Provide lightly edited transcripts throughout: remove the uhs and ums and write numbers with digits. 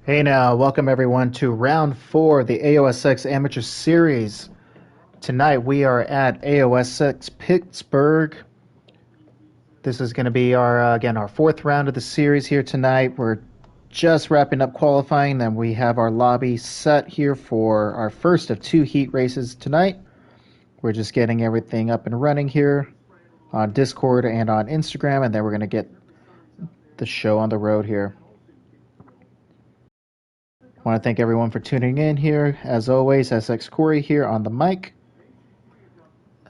Hey now, welcome everyone to round 4 of the AOSX Amateur Series. Tonight we are at AOSX Pittsburgh. This is going to be our fourth round of the series here tonight. We're just wrapping up qualifying, then we have our lobby set here for our first of two heat races tonight. We're just getting everything up and running here on Discord and on Instagram, and then we're going to get the show on the road here. I want to thank everyone for tuning in here. As always, SX Corey here on the mic.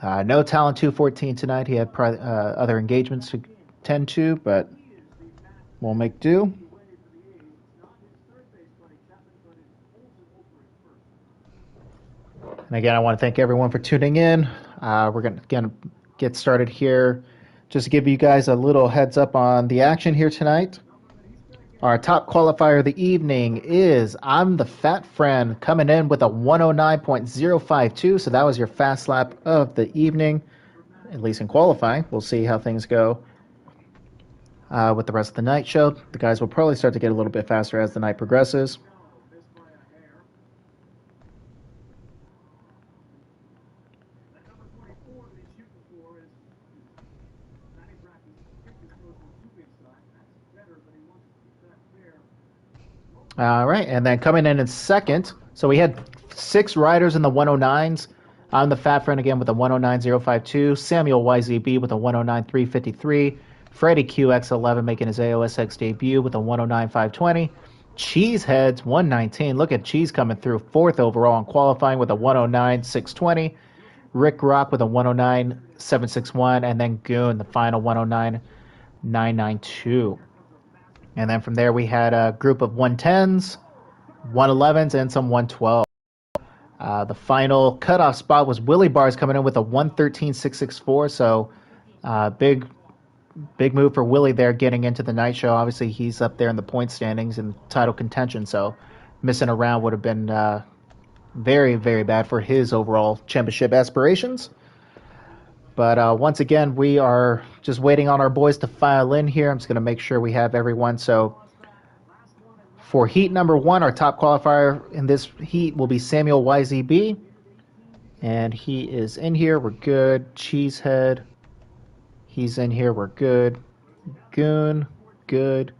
No Talent 214 tonight. He had other engagements to tend to, but we'll make do. And again, I want to thank everyone for tuning in. We're going to get started here. Just to give you guys a little heads up on the action here tonight. Our top qualifier of the evening is I'm the Fat Friend, coming in with a 109.052. So that was your fast lap of the evening, at least in qualifying. We'll see how things go with the rest of the night show. The guys will probably start to get a little bit faster as the night progresses. All right, and then coming in second, so we had 6 riders in the 109s. I'm the Fat Friend again with a 109.052. Samuel YZB with a 109.353. Freddie QX11 making his AOSX debut with a 109.520. Cheeseheads 119. Look at Cheese coming through 4th overall and qualifying with a 109.620. Rick Rock with a 109.761, and then Goon the final 109.992. And then from there, we had a group of 110s, 111s, and some 112. The final cutoff spot was Willie Bars coming in with a 113.664. So big move for Willie there getting into the night show. Obviously, he's up there in the point standings and title contention. So missing a round would have been very, very bad for his overall championship aspirations. But once again, we are just waiting on our boys to file in here. I'm just going to make sure we have everyone. So for heat number 1, our top qualifier in this heat will be Samuel YZB. And he is in here. We're good. Cheesehead. He's in here. We're good. Goon. Good.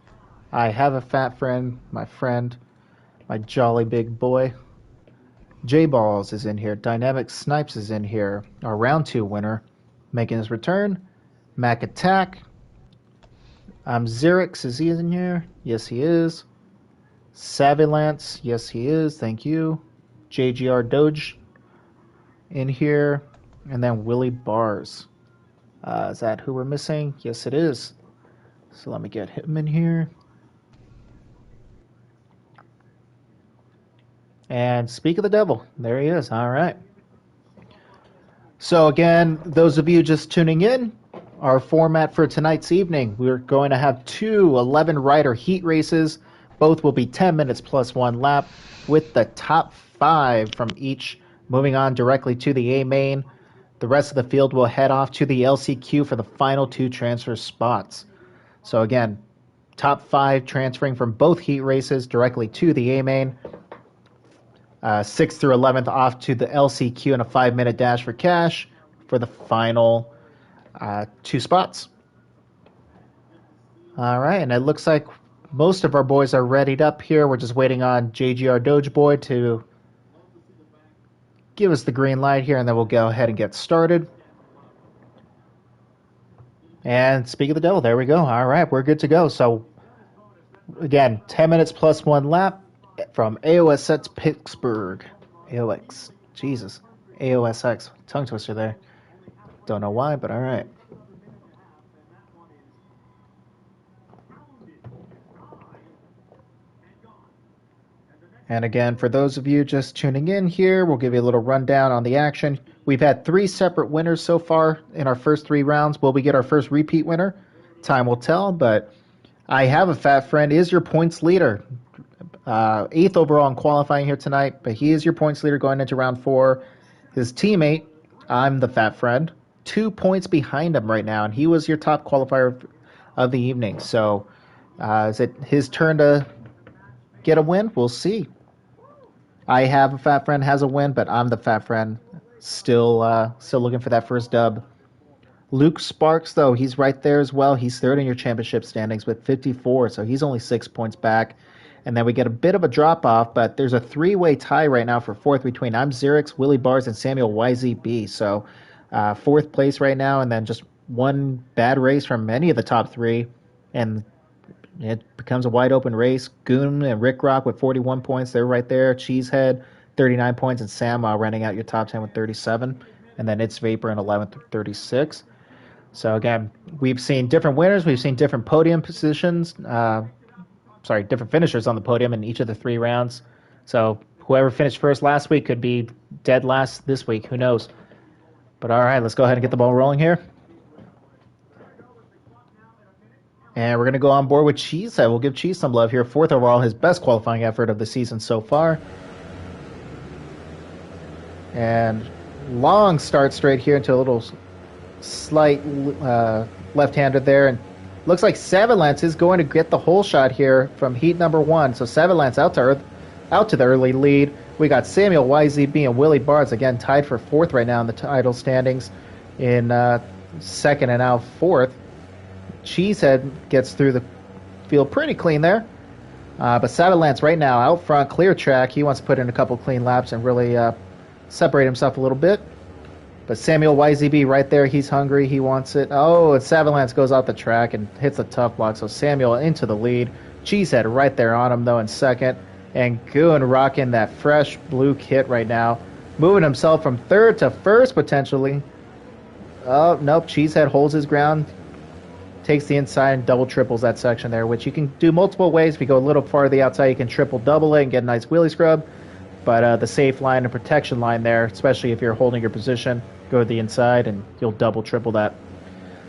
I have a Fat Friend. My friend. My jolly big boy. J-Balls is in here. Dynamic Snipes is in here. Our round 2 winner. Making his return. Mac Attack. Xerix, is he in here? Yes, he is. Savilance, yes, he is. Thank you. JGR Doge in here. And then Willie Bars. Is that who we're missing? Yes, it is. So let me get him in here. And speak of the devil. There he is. All right. So again, those of you just tuning in, our format for tonight's evening, we're going to have 2 11-rider heat races. Both will be 10 minutes plus 1 lap, with the top 5 from each moving on directly to the A main. The rest of the field will head off to the LCQ for the final 2 transfer spots. So again, top 5 transferring from both heat races directly to the A main. 6th through 11th off to the LCQ and a 5-minute dash for cash for the final 2 spots. All right, and it looks like most of our boys are readied up here. We're just waiting on JGR Doge Boy to give us the green light here, and then we'll go ahead and get started. And speak of the devil, there we go. All right, we're good to go. So, again, 10 minutes plus 1 lap. From AOSX Pittsburgh. AOX. Jesus. AOSX. Tongue twister there. Don't know why, but alright. And again, for those of you just tuning in here, we'll give you a little rundown on the action. We've had 3 separate winners so far in our first 3 rounds. Will we get our first repeat winner? Time will tell, but I have a Fat Friend is your points leader. 8th overall in qualifying here tonight, but he is your points leader going into round 4. His teammate, I'm the Fat Friend, 2 points behind him right now, and he was your top qualifier of the evening. So is it his turn to get a win? We'll see. I have a fat friend has a win, but I'm the fat friend. Still looking for that first dub. Luke Sparks, though, he's right there as well. He's third in your championship standings with 54, so he's only 6 points back. And then we get a bit of a drop-off, but there's a three-way tie right now for fourth between I'm Xerix, Willie Bars, and Samuel YZB. So fourth place right now, and then just one bad race from any of the top three, and it becomes a wide-open race. Goon and Rick Rock with 41 points. They're right there. Cheesehead, 39 points, and Sam running out your top 10 with 37. And then It's Vapor in 11th with 36. So again, we've seen different winners. We've seen different podium positions. Different finishers on the podium in each of the 3 rounds. So whoever finished first last week could be dead last this week. Who knows? But all right, let's go ahead and get the ball rolling here. And we're going to go on board with Cheesehead. We'll give Cheese some love here. 4th overall, his best qualifying effort of the season so far. And long start straight here into a little slight left-hander there, and looks like Savalance is going to get the whole shot here from heat number 1. So Savalance out to the early lead. We got Samuel YZB and Willie Bards again tied for 4th right now in the title standings in 2nd and now 4th. Cheesehead gets through the field pretty clean there, but Savalance right now out front, clear track. He wants to put in a couple clean laps and really separate himself a little bit. But Samuel YZB right there, he's hungry, he wants it. Oh, and Savalance goes off the track and hits a tough block, so Samuel into the lead. Cheesehead right there on him, though, in 2nd. And Goon rocking that fresh blue kit right now. Moving himself from 3rd to 1st, potentially. Oh, nope, Cheesehead holds his ground. Takes the inside and double triples that section there, which you can do multiple ways. If you go a little far to the outside, you can triple double it and get a nice wheelie scrub. But the safe line and protection line there, especially if you're holding your position, go to the inside and you'll double triple that.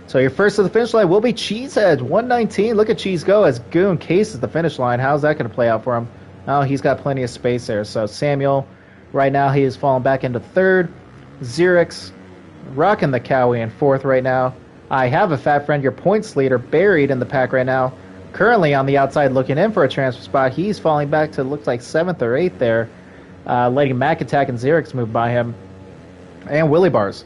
So your first to the finish line will be Cheesehead, 119. Look at Cheese go as Goon cases the finish line. How's that going to play out for him? Oh, he's got plenty of space there. So Samuel, right now, he is falling back into 3rd. Xerix, rocking the Cowie in 4th right now. I have a fat friend, your points leader, buried in the pack right now. Currently on the outside looking in for a transfer spot. He's falling back to, looks like 7th or 8th there. Letting Mac Attack and Xerix move by him. And Willie Bars.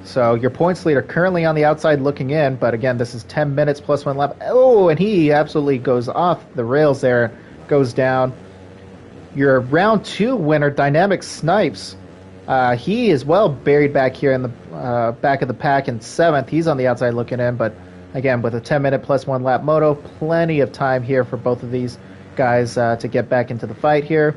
So your points leader currently on the outside looking in, but again, this is 10 minutes plus 1 lap. Oh, and he absolutely goes off the rails there, goes down. Your round 2 winner, Dynamic Snipes, he is well buried back here in the back of the pack in 7th. He's on the outside looking in, but again, with a 10-minute plus 1 lap moto, plenty of time here for both of these guys to get back into the fight here.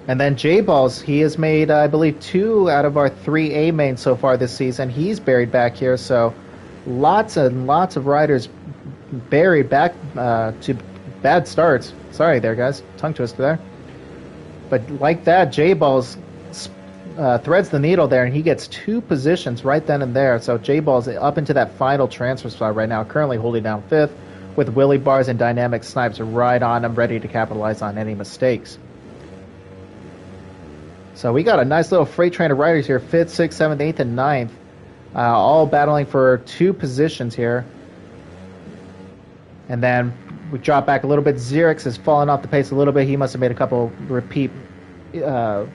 And then J-Balls, he has made, I believe, 2 out of our 3 A mains so far this season. He's buried back here, so lots and lots of riders buried back to bad starts. Sorry there, guys. Tongue twister there. But like that, J-Balls threads the needle there, and he gets 2 positions right then and there. So J-Balls up into that final transfer spot right now, currently holding down 5th, with Willie Bars and Dynamic Snipes right on him, ready to capitalize on any mistakes. So we got a nice little freight train of riders here, 5th, 6th, 7th, 8th, and 9th, all battling for 2 positions here. And then we drop back a little bit. Xerix has fallen off the pace a little bit. He must have made a couple repeat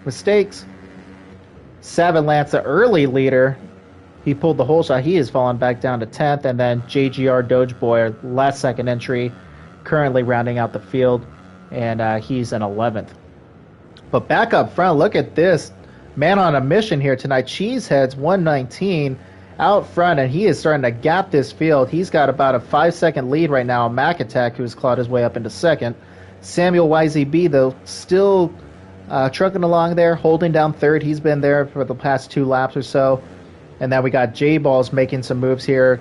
mistakes. Savalance, the early leader, he pulled the whole shot. He has fallen back down to 10th. And then JGR Doge Boy, last second entry, currently rounding out the field. And he's in 11th. But back up front, look at this. Man on a mission here tonight. Cheesehead's 119 out front, and he is starting to gap this field. He's got about a 5-second lead right now on Mac Attack, who's clawed his way up into 2nd. Samuel YZB, though, still trucking along there, holding down 3rd. He's been there for the past 2 laps or so. And then we got J-Balls making some moves here,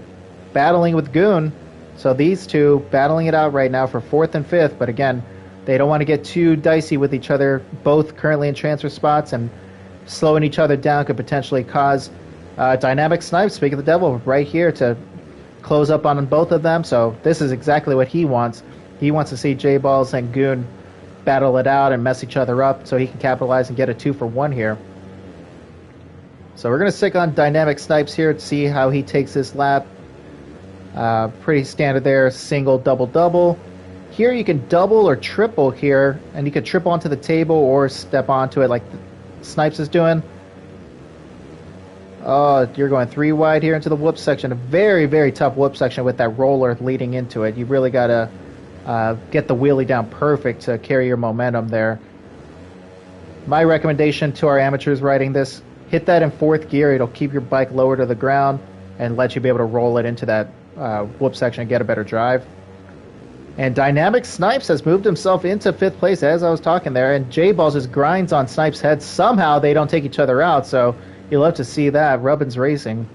battling with Goon. So these two battling it out right now for 4th and 5th. But again, they don't want to get too dicey with each other, both currently in transfer spots, and slowing each other down could potentially cause Dynamic Snipes, speak of the devil, right here to close up on both of them. So this is exactly what he wants. He wants to see J-Balls and Goon battle it out and mess each other up so he can capitalize and get a 2-for-1 here. So we're going to stick on Dynamic Snipes here to see how he takes this lap. Pretty standard there, single, double, double. Here you can double or triple here, and you can triple onto the table or step onto it like Snipes is doing. Oh, you're going 3 wide here into the whoop section. A very, very tough whoop section with that roller leading into it. You really got to get the wheelie down perfect to carry your momentum there. My recommendation to our amateurs riding this, hit that in 4th gear. It'll keep your bike lower to the ground and let you be able to roll it into that whoop section and get a better drive. And Dynamic Snipes has moved himself into 5th place as I was talking there. And J-Balls just grinds on Snipes' head. Somehow they don't take each other out, so you'll love to see that. Rubbin's racing,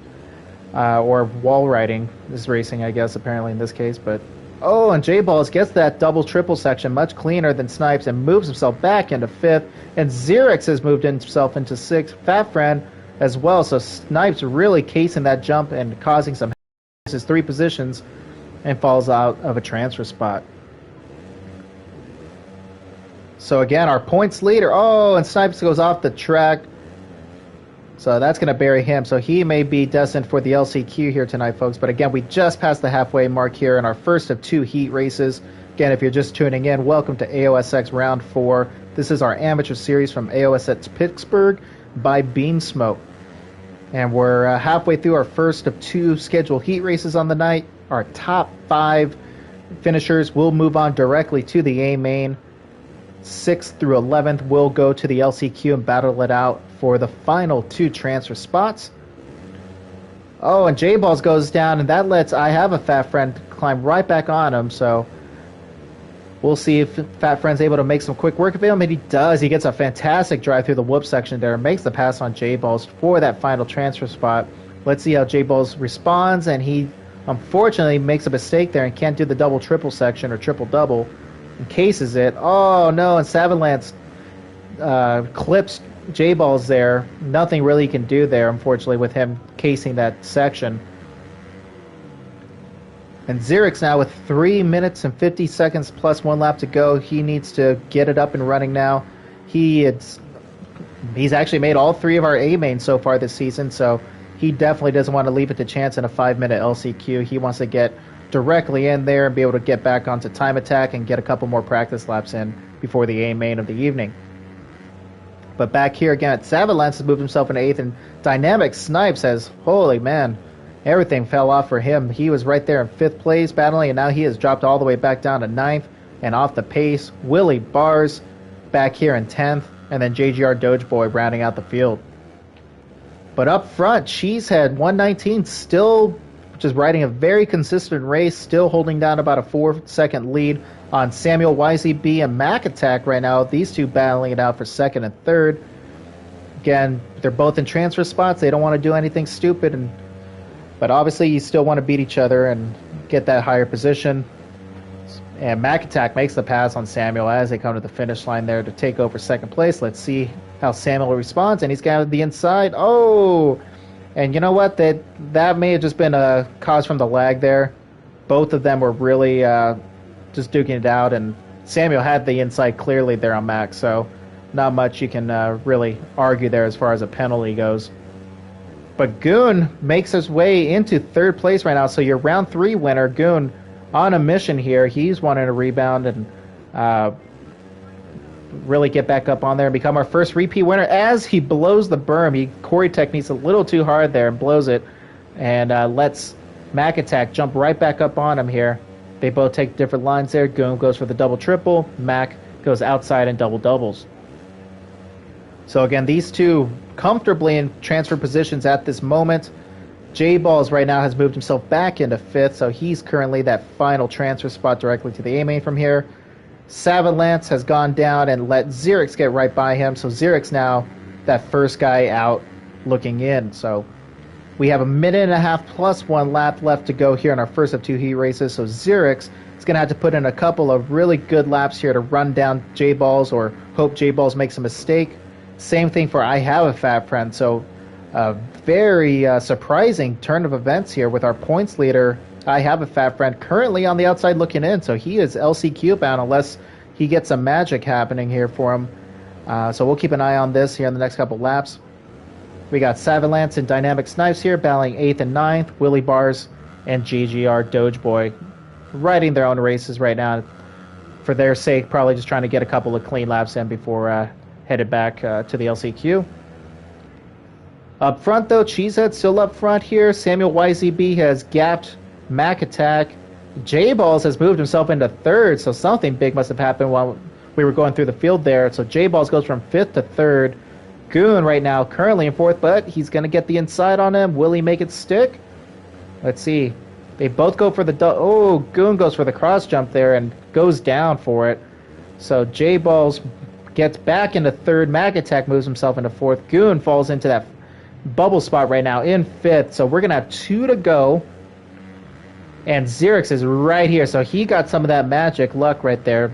or wall riding is racing, I guess, apparently in this case. But oh, and J-Balls gets that double triple section much cleaner than Snipes and moves himself back into 5th. And Xerix has moved himself into 6th. Fat Friend as well. So Snipes really casing that jump and causing some his 3 positions and falls out of a transfer spot. So again, our points leader. Oh, and Snipes goes off the track. So that's going to bury him. So he may be destined for the LCQ here tonight, folks. But again, we just passed the halfway mark here in our first of 2 heat races. Again, if you're just tuning in, welcome to AOSX Round 4. This is our amateur series from AOSX Pittsburgh by Beansmoke. And we're halfway through our first of 2 scheduled heat races on the night. Our top 5 finishers will move on directly to the A main. 6th through 11th will go to the LCQ and battle it out for the final 2 transfer spots. Oh, and J-Balls goes down, and that lets I Have a Fat Friend climb right back on him, so we'll see if Fat Friend's able to make some quick work of him, and he does. He gets a fantastic drive through the whoop section there, makes the pass on J-Balls for that final transfer spot. Let's see how J-Balls responds, and he unfortunately makes a mistake there and can't do the double-triple section or triple-double and cases it. Oh, no, and Savalance clips J-Balls there. Nothing really he can do there, unfortunately, with him casing that section. And Xerix now with 3 minutes and 50 seconds plus 1 lap to go. He needs to get it up and running now. He's actually made all 3 of our A mains so far this season, so he definitely doesn't want to leave it to chance in a 5-minute LCQ. He wants to get directly in there and be able to get back onto time attack and get a couple more practice laps in before the A main of the evening. But back here again, Savalance has moved himself into 8th, and Dynamic Snipes has, holy man, everything fell off for him. He was right there in 5th place battling, and now he has dropped all the way back down to 9th and off the pace. Willie Bars back here in 10th, and then JGR Dogeboy rounding out the field. But up front, Cheesehead 119 still just riding a very consistent race, still holding down about a 4-second lead on Samuel YZB and Mac Attack right now. These 2 battling it out for 2nd and 3rd. Again, they're both in transfer spots. They don't want to do anything stupid, but obviously you still want to beat each other and get that higher position. And Mac Attack makes the pass on Samuel as they come to the finish line there to take over 2nd place. Let's see how Samuel responds, and he's got the inside. Oh! And you know what? That may have just been a cause from the lag there. Both of them were really just duking it out, and Samuel had the inside clearly there on Max, so not much you can really argue there as far as a penalty goes. But Goon makes his way into 3rd place right now, so your round 3 winner, Goon, on a mission here. He's wanting to rebound and really get back up on there and become our first repeat winner as he blows the berm. He Corey techniques a little too hard there and blows it, and lets Mac Attack jump right back up on him here. They both take different lines there. Goon goes for the double-triple. Mac goes outside and double-doubles. So again, these 2 comfortably in transfer positions at this moment. J-Balls right now has moved himself back into 5th, so he's currently that final transfer spot directly to the A main from here. Savalance has gone down and let Xerix get right by him, so Xerix now that first guy out looking in. So we have a minute and a half plus 1 lap left to go here in our first of 2 heat races, so Xerix is going to have to put in a couple of really good laps here to run down J-Balls or hope J-Balls makes a mistake. Same thing for I Have a Fat Friend, so a very surprising turn of events here with our points leader, I Have a Fat Friend, currently on the outside looking in, so he is LCQ bound unless he gets some magic happening here for him. So we'll keep an eye on this here in the next couple laps. We got Savalance and Dynamic Snipes here battling 8th and 9th, Willie Bars and GGR Dogeboy riding their own races right now. for their sake, probably just trying to get a couple of clean laps in before headed back to the LCQ. Up front, though, Cheesehead still up front here. Samuel YZB has gapped Mac Attack. J-Balls has moved himself into third, so something big must have happened while we were going through the field there. So J-Balls goes from fifth to third. Goon right now currently in fourth, but he's going to get the inside on him. Will he make it stick? Let's see. They both go for the... Oh, Goon goes for the cross jump there and goes down for it. So J-Balls gets back into third. Mac Attack moves himself into fourth. Goon falls into that bubble spot right now in fifth. So we're going to have 2 to go. And Xerix is right here. So he got some of that magic luck right there.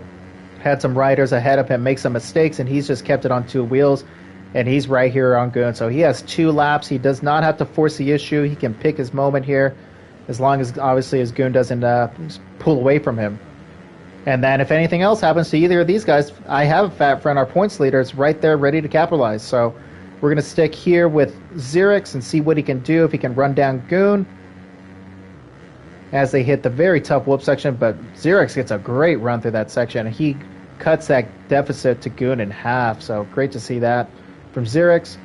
Had some riders ahead of him make some mistakes, and he's just kept it on 2 wheels. And he's right here on Goon. So he has 2 laps. He does not have to force the issue. He can pick his moment here, as long as, obviously, as Goon doesn't pull away from him. And then if anything else happens to either of these guys, I have a Fat Friend, our points leader, is right there ready to capitalize. So we're going to stick here with Xerix and see what he can do, if he can run down Goon as they hit the very tough whoop section. But Xerix gets a great run through that section. He cuts that deficit to Goon in half. So great to see that from Xerix.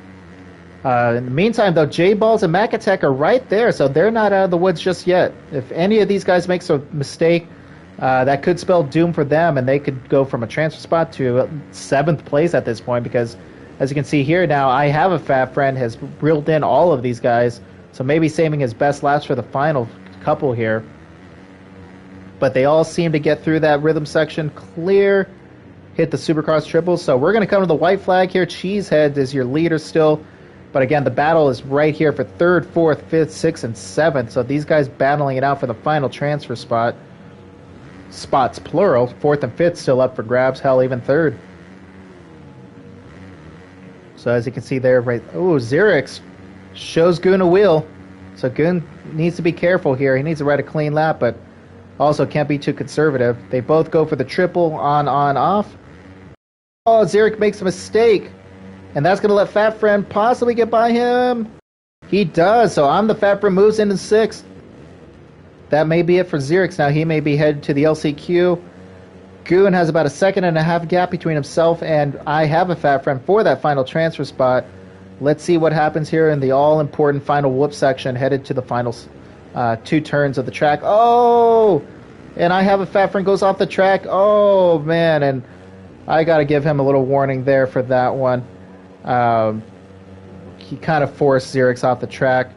In the meantime, though, J-Balls and Mac Attack are right there, so they're not out of the woods just yet. If any of these guys makes a mistake, that could spell doom for them, and they could go from a transfer spot to 7th place at this point, because as you can see here now, I have a Fat Friend has reeled in all of these guys, so maybe saving his best laps for the final couple here. But they all seem to get through that rhythm section clear, hit the Supercross triples. So we're going to come to the white flag here. Cheesehead is your leader still. But again, the battle is right here for 3rd, 4th, 5th, 6th, and 7th. So these guys battling it out for the final transfer spot. Spots, plural. 4th and 5th still up for grabs. Hell, even 3rd. So as you can see there, right... Oh, Xerix shows Goon a wheel. So Goon needs to be careful here. He needs to ride a clean lap, but also can't be too conservative. They both go for the triple on, off. Oh, Xerix makes a mistake. And that's going to let Fat Friend possibly get by him. He does. So I'm the Fat Friend moves into 6th. That may be it for Xerix. Now he may be headed to the LCQ. Goon has about a 1.5-second gap between himself and I have a Fat Friend for that final transfer spot. Let's see what happens here in the all-important final whoop section headed to the final 2 turns of the track. Oh! And I have a Fat Friend goes off the track. Oh, man. And I got to give him a little warning there for that one. He kind of forced Xerix off the track.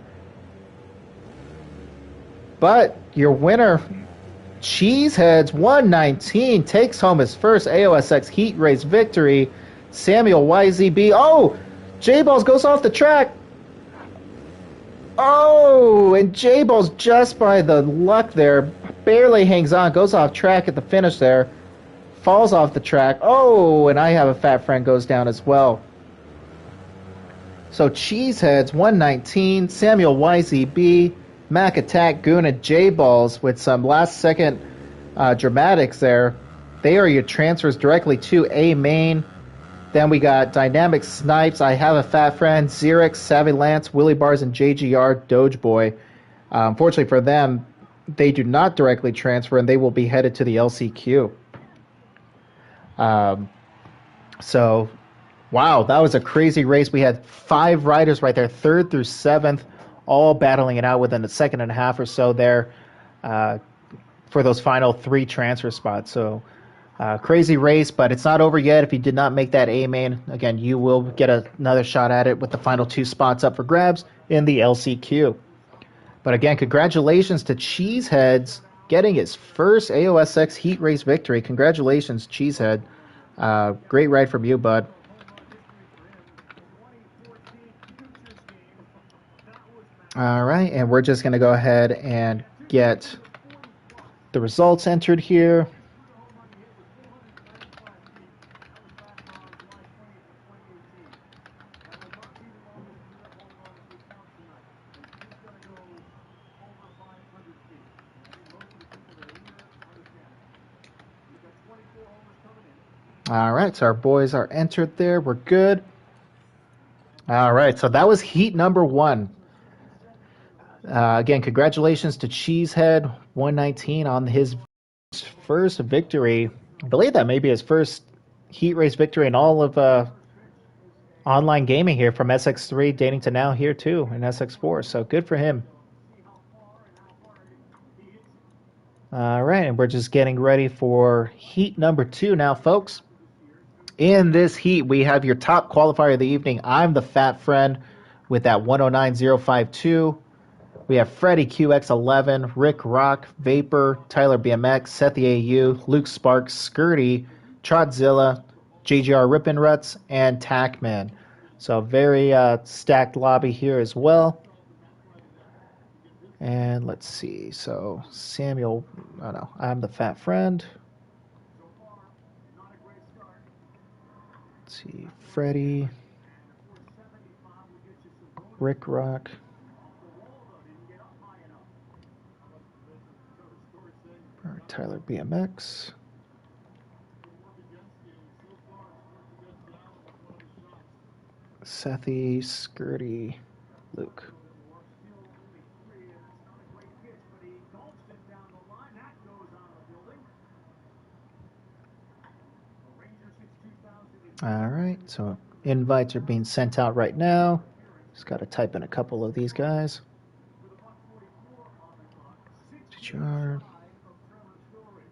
But your winner, Cheeseheads 119, takes home his first AOSX Heat Race victory. Samuel YZB. Oh! J-Balls goes off the track. Oh! And J-Balls, just by the luck there, barely hangs on, goes off track at the finish there. Falls off the track. Oh! And I have a Fat Friend goes down as well. So Cheeseheads 119, Samuel YZB, Mac Attack, Goon, and J-Balls with some last-second dramatics there. They are your transfers directly to A main. Then we got Dynamic Snipes, I have a Fat Friend, Xerix, Savvy Lance, Willie Bars, and JGR, Doge Boy. Unfortunately for them, they do not directly transfer, and they will be headed to the LCQ. So, wow, that was a crazy race. We had 5 riders right there, 3rd through 7th, all battling it out within a 1.5 or so there for those final 3 transfer spots. So, crazy race, but it's not over yet. If you did not make that A main, again, you will get another shot at it with the final 2 spots up for grabs in the LCQ. But again, congratulations to Cheeseheads getting his first AOSX Heat Race victory. Congratulations, Cheesehead. Great ride from you, bud. All right, and we're just going to go ahead and get the results entered here. All right, so our boys are entered there. We're good. All right, so that was heat number 1. Again, congratulations to Cheesehead 119 on his first victory I believe that may be his first heat race victory in all of online gaming here from SX3 dating to now here too in SX4. So good for him. All right, and we're just getting ready for heat number 2 now, folks. In this heat, we have your top qualifier of the evening. I'm the Fat Friend with that 109052. We have Freddie QX11, Rick Rock, Vapor, Tyler BMX, Seth the AU, Luke Sparks, Skirty, Trotzilla, JGR Rippin' Ruts, and Tackman. So very stacked lobby here as well. And let's see. So Samuel, oh no, I'm the Fat Friend. Let's see, Freddie, Rick Rock. Tyler BMX. Sethy, Skirty, Luke. All right, so invites are being sent out right now. Just got to type in a couple of these guys.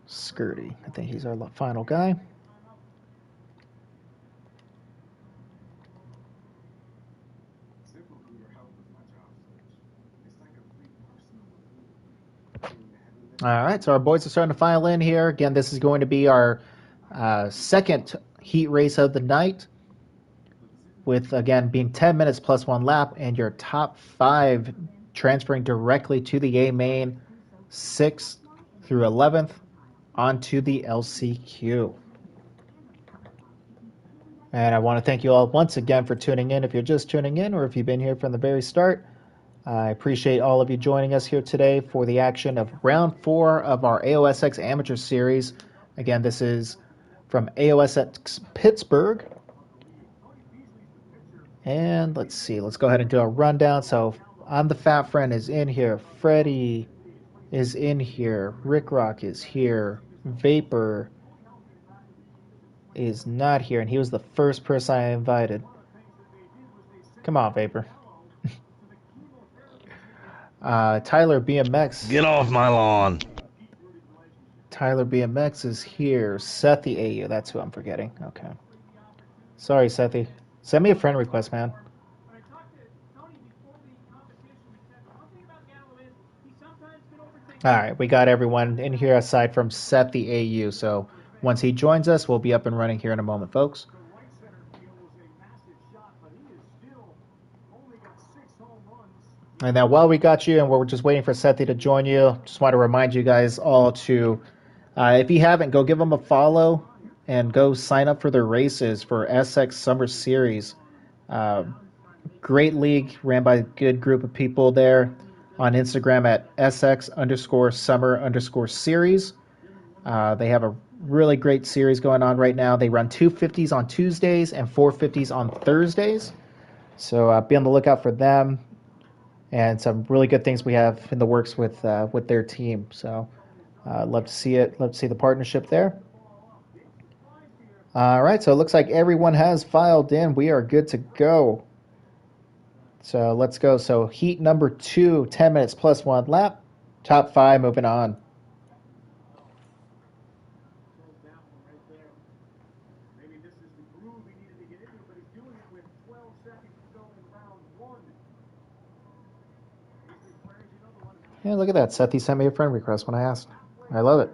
Skirty, I think he's our final guy. All right, so our boys are starting to file in here. Again, this is going to be our second heat race of the night, with, again, being 10 minutes plus 1 lap, and your top 5 transferring directly to the A main, 6th through 11th, onto the LCQ. And I want to thank you all once again for tuning in. If you're just tuning in, or if you've been here from the very start, I appreciate all of you joining us here today for the action of round 4 of our AOSX Amateur Series. Again, this is from AOSX Pittsburgh. And let's see, let's go ahead and do a rundown. So I'm the Fat Friend is in here. Freddie is in here. Rick Rock is here. Vapor is not here, and he was the first person I invited. Come on, Vapor. Tyler BMX. Get off my lawn. Tyler BMX is here. Sethy AU, that's who I'm forgetting. Okay. Sorry, Sethy. Send me a friend request, man. All right, we got everyone in here aside from Seth the AU. So once he joins us, we'll be up and running here in a moment, folks. And now while we got you and we're just waiting for Sethi to join you, just want to remind you guys all to, if you haven't, go give them a follow and go sign up for their races for SX Summer Series. Great league ran by a good group of people there on Instagram at SX_Summer_Series. They have a really great series going on right now. They run 250s on Tuesdays and 450s on Thursdays. So be on the lookout for them. And some really good things we have in the works with their team. So love to see it. Love to see the partnership there. All right, so it looks like everyone has filed in. We are good to go. So let's go. So heat number 2, 10 minutes plus 1 lap. Top 5 moving on. Yeah, look at that. Sethi sent me a friend request when I asked. I love it.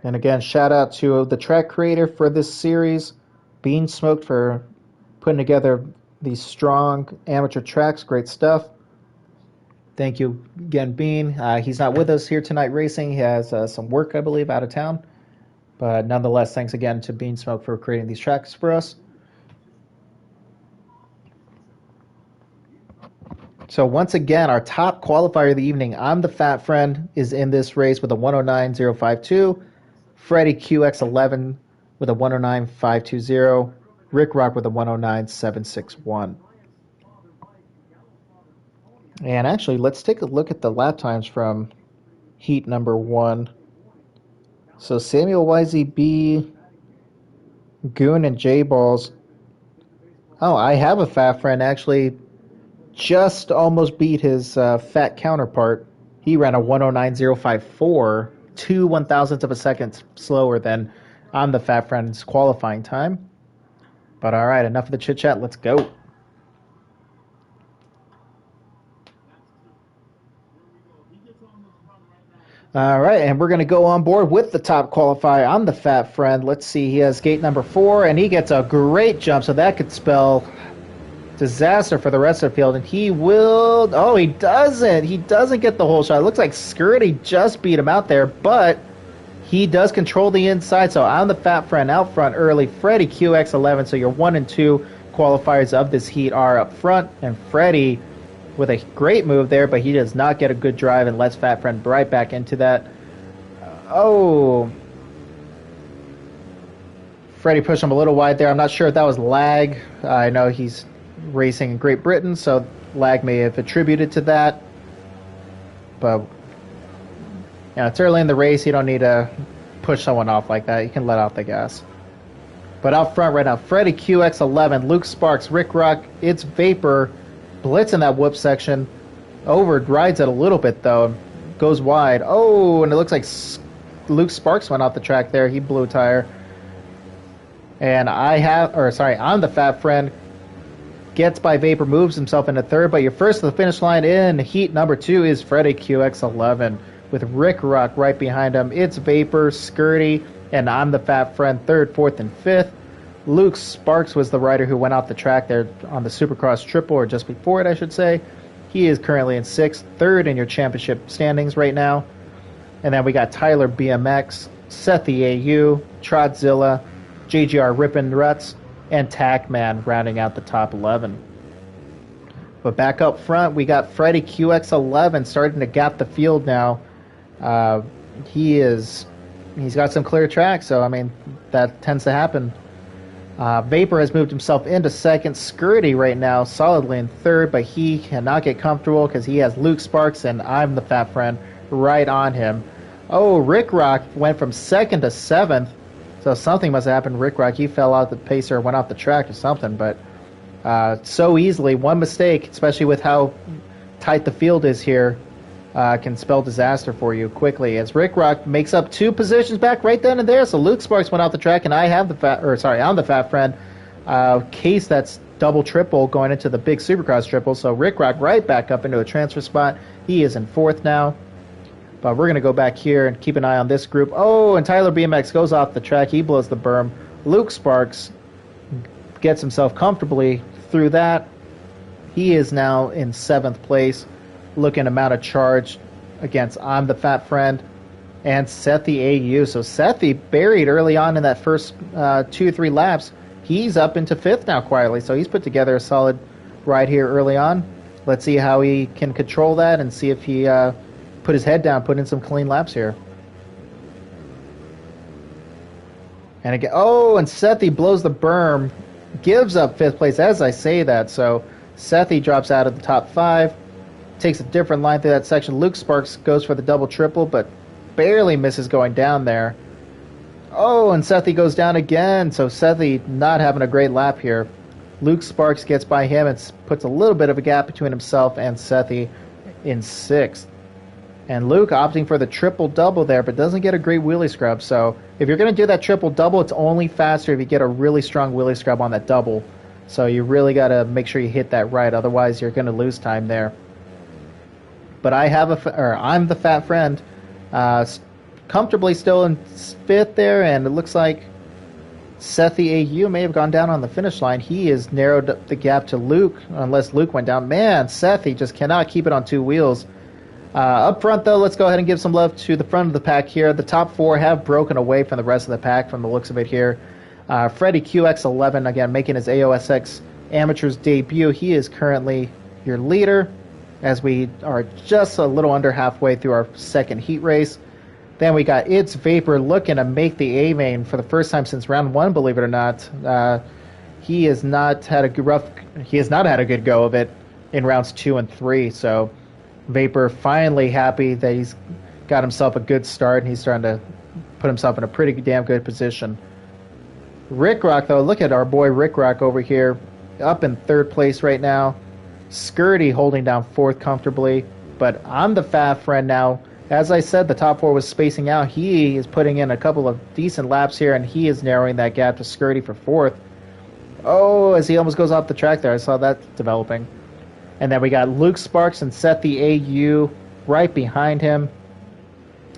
And again, shout out to the track creator for this series, Bean Smoked, for putting together these strong amateur tracks. Great stuff. Thank you again, Bean. He's not with us here tonight racing. He has some work, I believe, out of town. But nonetheless, thanks again to Bean Smoke for creating these tracks for us. So once again, our top qualifier of the evening, I'm the Fat Friend, is in this race with a 109.052. Freddie QX11 with a 109.520. Rick Rock with a 109.761. And actually, let's take a look at the lap times from heat number 1. So Samuel YZB, Goon, and J-Balls. Oh, I have a fat friend actually just almost beat his fat counterpart. He ran a 109.054, 2/1000ths of a second slower than on the fat friend's qualifying time. But all right, enough of the chit chat. Let's go. All right, and we're going to go on board with the top qualifier on the fat friend. Let's see, he has gate number 4, and he gets a great jump, so that could spell disaster for the rest of the field. And he will... Oh, he doesn't. He doesn't get the whole shot. It looks like Skirty just beat him out there, but he does control the inside. So on the fat friend out front early, Freddie QX11. So your 1 and 2 qualifiers of this heat are up front, and Freddie with a great move there, but he does not get a good drive and lets fat friend right back into that. Freddie pushed him a little wide there. I'm not sure if that was lag. I know he's racing in Great Britain, so lag may have attributed to that. But it's early in the race. You don't need to push someone off like that. You can let off the gas. But out front right now, Freddie QX11, Luke Sparks, Rick Rock, It's Vapor, blitz in that whoop section. Rides it a little bit though. Goes wide. Oh, and it looks like Luke Sparks went off the track there. He blew a tire. And I'm the fat friend. Gets by Vapor, moves himself into third, but your first to the finish line in heat number 2 is Freddie QX11 with Rick Rock right behind him. It's Vapor, Skirty, and I'm the fat friend third, fourth, and fifth. Luke Sparks was the rider who went off the track there on the Supercross Triple, or just before it, I should say. He is currently in sixth, third in your championship standings right now. And then we got Tyler BMX, Seth the AU, Trotzilla, JGR Rippin' Ruts, and Tackman rounding out the top 11. But back up front, we got Freddie QX11 starting to gap the field now. He's got some clear tracks, so I mean that tends to happen. Vapor has moved himself into second. Skirty right now solidly in third, but he cannot get comfortable because he has Luke Sparks and I'm the fat friend right on him. Oh, Rick Rock went from second to seventh, so something must have happened. Rick Rock, he fell out the pacer, went off the track or something, but so easily, one mistake, especially with how tight the field is here, can spell disaster for you quickly. As Rick Rock makes up 2 positions back right then and there, so Luke Sparks went off the track, and I'm the fat friend. Case that's double triple going into the big Supercross triple, so Rick Rock right back up into a transfer spot. He is in fourth now. But we're going to go back here and keep an eye on this group. Oh, and Tyler BMX goes off the track. He blows the berm. Luke Sparks gets himself comfortably through that. He is now in 7th place, looking to mount a charge against I'm the Fat Friend and Sethy AU. So Sethy buried early on in that first 2 or 3 laps. He's up into 5th now quietly, so he's put together a solid ride here early on. Let's see how he can control that and see if he put his head down, put in some clean laps here. And again, and Sethy blows the berm, gives up 5th place as I say that, so Sethy drops out of the top 5, takes a different line through that section. Luke Sparks goes for the double triple, but barely misses going down there. Oh, and Sethy goes down again, so Sethy not having a great lap here. Luke Sparks gets by him and puts a little bit of a gap between himself and Sethy in 6th. And Luke opting for the triple-double there, but doesn't get a great wheelie scrub. So if you're going to do that triple-double, it's only faster if you get a really strong wheelie scrub on that double. So you really got to make sure you hit that right. Otherwise, you're going to lose time there. But I'm the fat friend, comfortably still in 5th there, and it looks like Sethy AU may have gone down on the finish line. He has narrowed the gap to Luke, unless Luke went down. Man, Sethy just cannot keep it on 2 wheels. Up front, though, let's go ahead and give some love to the front of the pack here. The top 4 have broken away from the rest of the pack from the looks of it here. Freddie QX11, again, making his AOSX Amateurs debut. He is currently your leader as we are just a little under halfway through our second heat race. Then we got It's Vapor looking to make the A-main for the first time since round 1, believe it or not. he has not had a good go of it in rounds 2 and 3. So Vapor finally happy that he's got himself a good start and he's starting to put himself in a pretty damn good position. Rick Rock, though, look at our boy Rick Rock over here, up in 3rd place right now. Skirty holding down 4th comfortably, but I'm the fat friend now. As I said, the top 4 was spacing out. He is putting in a couple of decent laps here, and he is narrowing that gap to Skirty for 4th. Oh, as he almost goes off the track there. I saw that developing. And then we got Luke Sparks and Seth the AU right behind him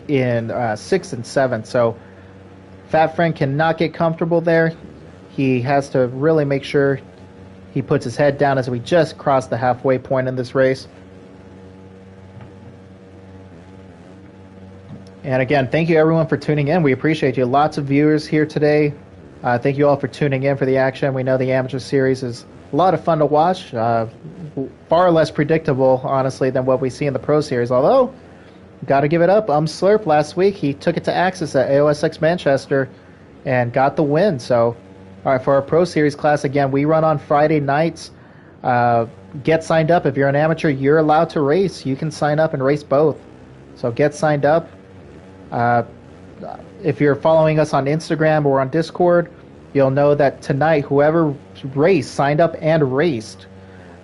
in 6th and 7th. So Fat Friend cannot get comfortable there. He has to really make sure he puts his head down as we just crossed the halfway point in this race. And again, thank you everyone for tuning in. We appreciate you. Lots of viewers here today. Thank you all for tuning in for the action. We know the Amateur Series is a lot of fun to watch. Far less predictable, honestly, than what we see in the Pro Series. Although, got to give it up. Slurp last week, he took it to Axis at AOSX Manchester and got the win. So, all right, for our Pro Series class, again, we run on Friday nights. Get signed up. If you're an amateur, you're allowed to race. You can sign up and race both. So get signed up. If you're following us on Instagram or on Discord, you'll know that tonight, whoever signed up and raced,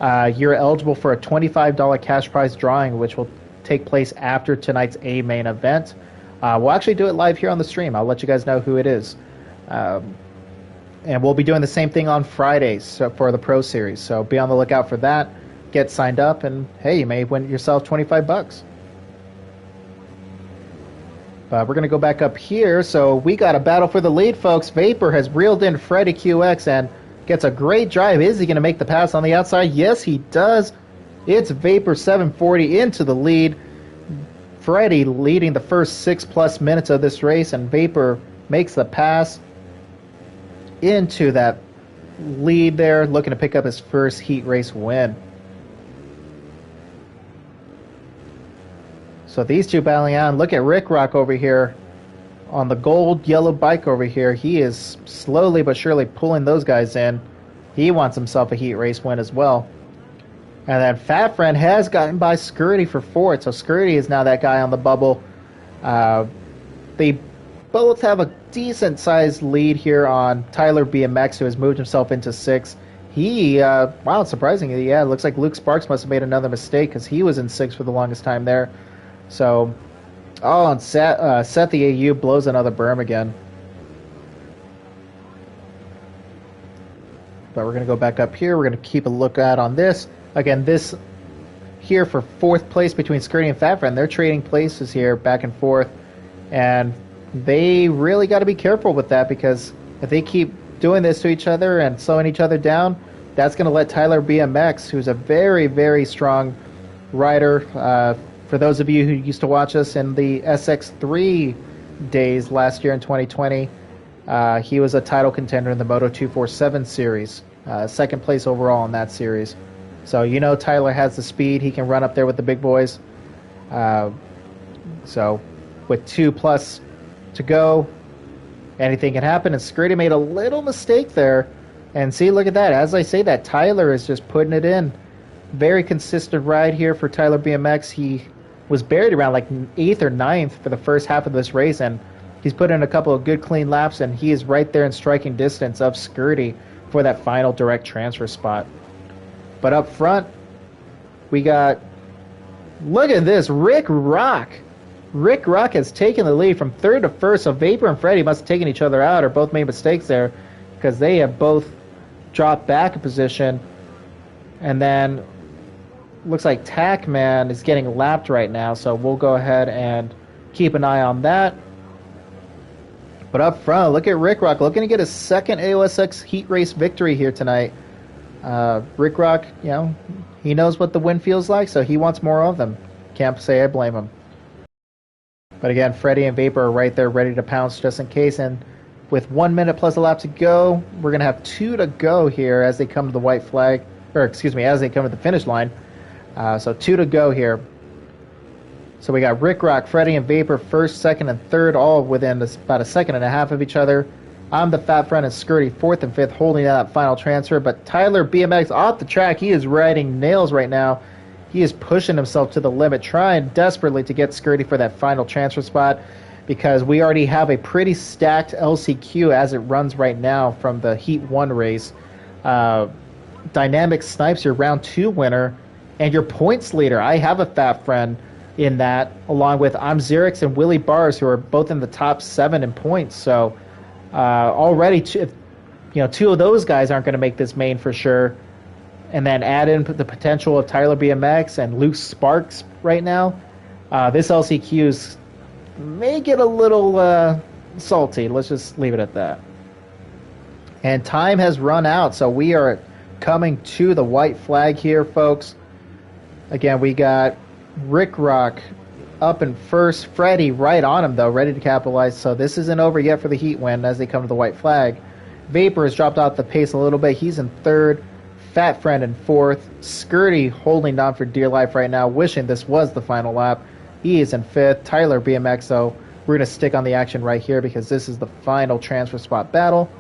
you're eligible for a $25 cash prize drawing, which will take place after tonight's A main event. We'll actually do it live here on the stream. I'll let you guys know who it is. And we'll be doing the same thing on Fridays for the Pro Series. So be on the lookout for that. Get signed up, and hey, you may win yourself $25. We're going to go back up here. So we got a battle for the lead, folks. Vapor has reeled in Freddy QX and gets a great drive. Is he going to make the pass on the outside? Yes, he does. It's Vapor 740 into the lead. Freddy leading the first 6+ minutes of this race, and Vapor makes the pass into that lead there, looking to pick up his first heat race win. So these two battling on. Look at Rick Rock over here on the gold yellow bike over here. He is slowly but surely pulling those guys in. He wants himself a heat race win as well. And then Fat Friend has gotten by Skirty for 4th. So Skirty is now that guy on the bubble. They both have a decent sized lead here on Tyler BMX, who has moved himself into 6th. Wow, surprisingly, yeah, it looks like Luke Sparks must have made another mistake because he was in 6th for the longest time there. So, and Seth the AU blows another berm again. But we're going to go back up here. We're going to keep a lookout on this. Again, this here for 4th place between Skirty and Fat Friend. They're trading places here back and forth. And they really got to be careful with that, because if they keep doing this to each other and slowing each other down, that's going to let Tyler BMX, who's a very, very strong rider, for those of you who used to watch us in the SX3 days last year in 2020, he was a title contender in the Moto 247 series, 2nd place overall in that series. So Tyler has the speed. He can run up there with the big boys. So with 2+ to go, anything can happen. And Skirty made a little mistake there. And see, look at that. As I say that, Tyler is just putting it in. Very consistent ride here for Tyler BMX. He was buried around like 8th or 9th for the first half of this race, and he's put in a couple of good clean laps, and he is right there in striking distance of Skirty for that final direct transfer spot. But up front, we got, look at this, Rick Rock. Rick Rock has taken the lead from 3rd to 1st, so Vapor and Freddy must have taken each other out or both made mistakes there, because they have both dropped back a position. And then looks like Tackman is getting lapped right now, so we'll go ahead and keep an eye on that. But up front, look at Rick Rock looking to get his 2nd AOSX heat race victory here tonight. Rick Rock, he knows what the win feels like, so he wants more of them. Can't say I blame him. But again, Freddy and Vapor are right there ready to pounce just in case. And with 1 minute plus a lap to go, we're going to have 2 to go here as they come to the white flag. As they come to the finish line. So 2 to go here. So we got Rick Rock, Freddy, and Vapor 1st, 2nd, and 3rd, all within about a 1.5 seconds of each other. I'm the Fat Friend and Skirty, 4th and 5th, holding that final transfer. But Tyler BMX off the track. He is riding nails right now. He is pushing himself to the limit, trying desperately to get Skirty for that final transfer spot, because we already have a pretty stacked LCQ as it runs right now from the Heat 1 race. Dynamic Snipes, your round 2 winner, and your points leader. I have a Fat Friend in that, along with I'm Xerix and Willie Bars, who are both in the top 7 in points. So already, two of those guys aren't going to make this main for sure. And then add in the potential of Tyler BMX and Luke Sparks right now. This LCQ may get a little salty. Let's just leave it at that. And time has run out, so we are coming to the white flag here, folks. Again, we got Rick Rock up in first. Freddie right on him, though, ready to capitalize. So this isn't over yet for the Heat win as they come to the white flag. Vapor has dropped off the pace a little bit. He's in 3rd. Fat Friend in 4th. Skirty holding down for dear life right now, wishing this was the final lap. He is in 5th. Tyler BMX, though, we're going to stick on the action right here because this is the final transfer spot battle.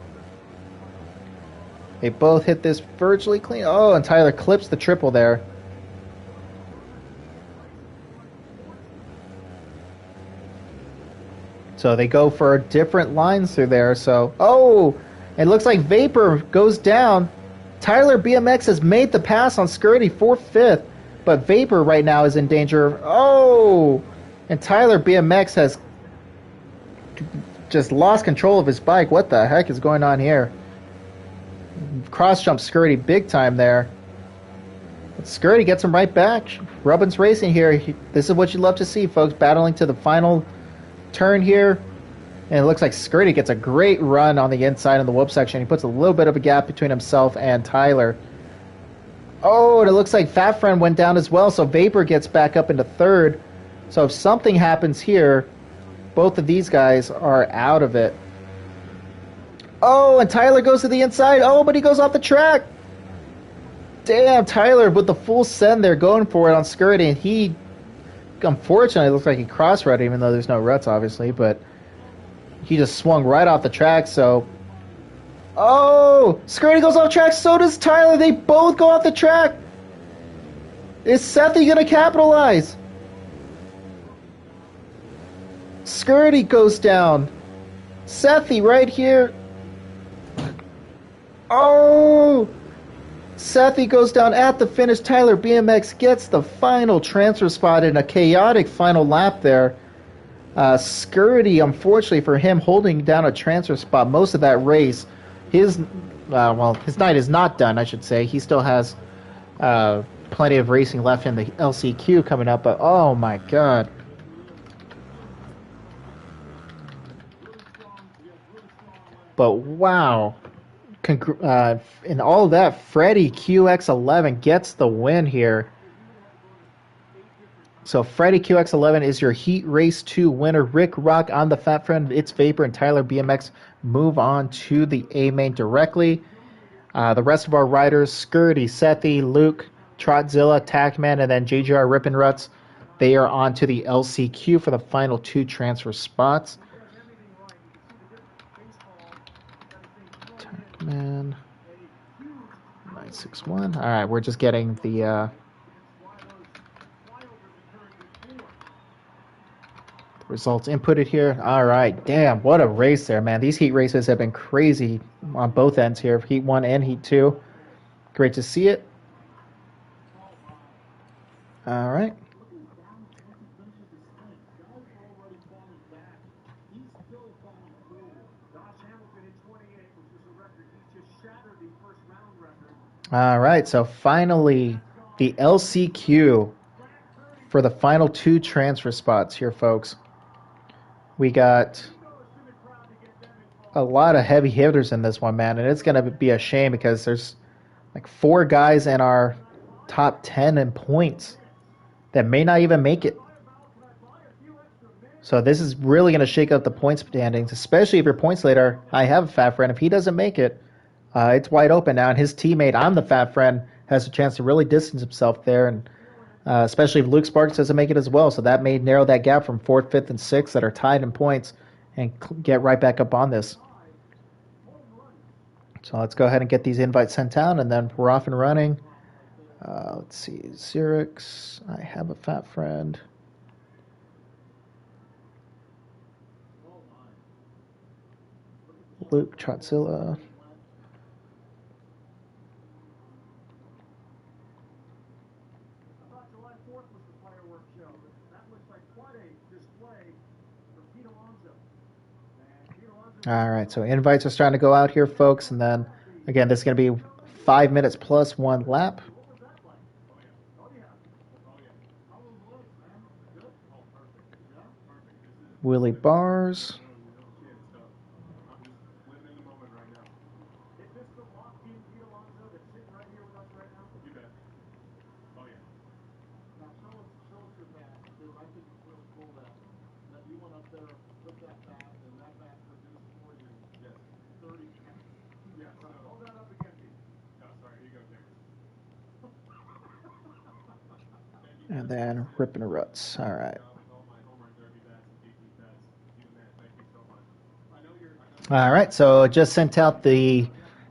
They both hit this virtually clean. Oh, and Tyler clips the triple there. So they go for different lines through there. So, it looks like Vapor goes down. Tyler BMX has made the pass on Skirty for 5th, but Vapor right now is in danger. And Tyler BMX has just lost control of his bike. What the heck is going on here? Cross jump Skirty big time there. But Skirty gets him right back. Rubbin's racing here. This is what you love to see, folks, battling to the final turn here. And it looks like Skirty gets a great run on the inside in the whoop section. He puts a little bit of a gap between himself and Tyler. And it looks like Fat Friend went down as well, so Vapor gets back up into 3rd. So if something happens here, both of these guys are out of it. And Tyler goes to the inside. But he goes off the track. Damn, Tyler with the full send there going for it on Skirty. And he, unfortunately, looks like he cross-rutted, even though there's no ruts, obviously. But he just swung right off the track, so... Skirty goes off track, so does Tyler. They both go off the track. Is Sethy going to capitalize? Skirty goes down. Sethy right here. Sethy goes down at the finish. Tyler BMX gets the final transfer spot in a chaotic final lap there. Skirty, unfortunately for him, holding down a transfer spot most of that race. His night is not done, I should say. He still has plenty of racing left in the LCQ coming up, but oh my god. But wow. In all of that, Freddie QX11 gets the win here. So Freddie QX11 is your Heat Race 2 winner. Rick Rock on the Fat Friend, It's Vapor, and Tyler BMX move on to the A main directly. The rest of our riders, Skirty, Sethy, Luke, Trotzilla, Tackman, and then JGR Rippin' Ruts, they are on to the LCQ for the final 2 transfer spots. Tackman, 961. All right, we're just getting the results inputted here. All right, damn, what a race there, man. These heat races have been crazy on both ends here, Heat 1 and Heat 2. Great to see it. All right. All right, so finally, the LCQ for the final 2 transfer spots here, folks. We got a lot of heavy hitters in this one, man, and it's going to be a shame because there's like 4 guys in our top 10 in points that may not even make it. So this is really going to shake up the points standings, especially if your points leader, I have a Fat Friend. If he doesn't make it, it's wide open now, and his teammate, I'm the Fat Friend, has a chance to really distance himself there, and especially if Luke Sparks doesn't make it as well. So that may narrow that gap from 4th, 5th, and 6th that are tied in points and get right back up on this. So let's go ahead and get these invites sent out, and then we're off and running. Let's see, Xerix, I have a fat friend. Luke, Trotzilla. All right, so invites are starting to go out here, folks, and then again, this is going to be 5 minutes plus 1 lap. Willie Bars. And then Rippin' Ruts. All right. All right, so just sent out the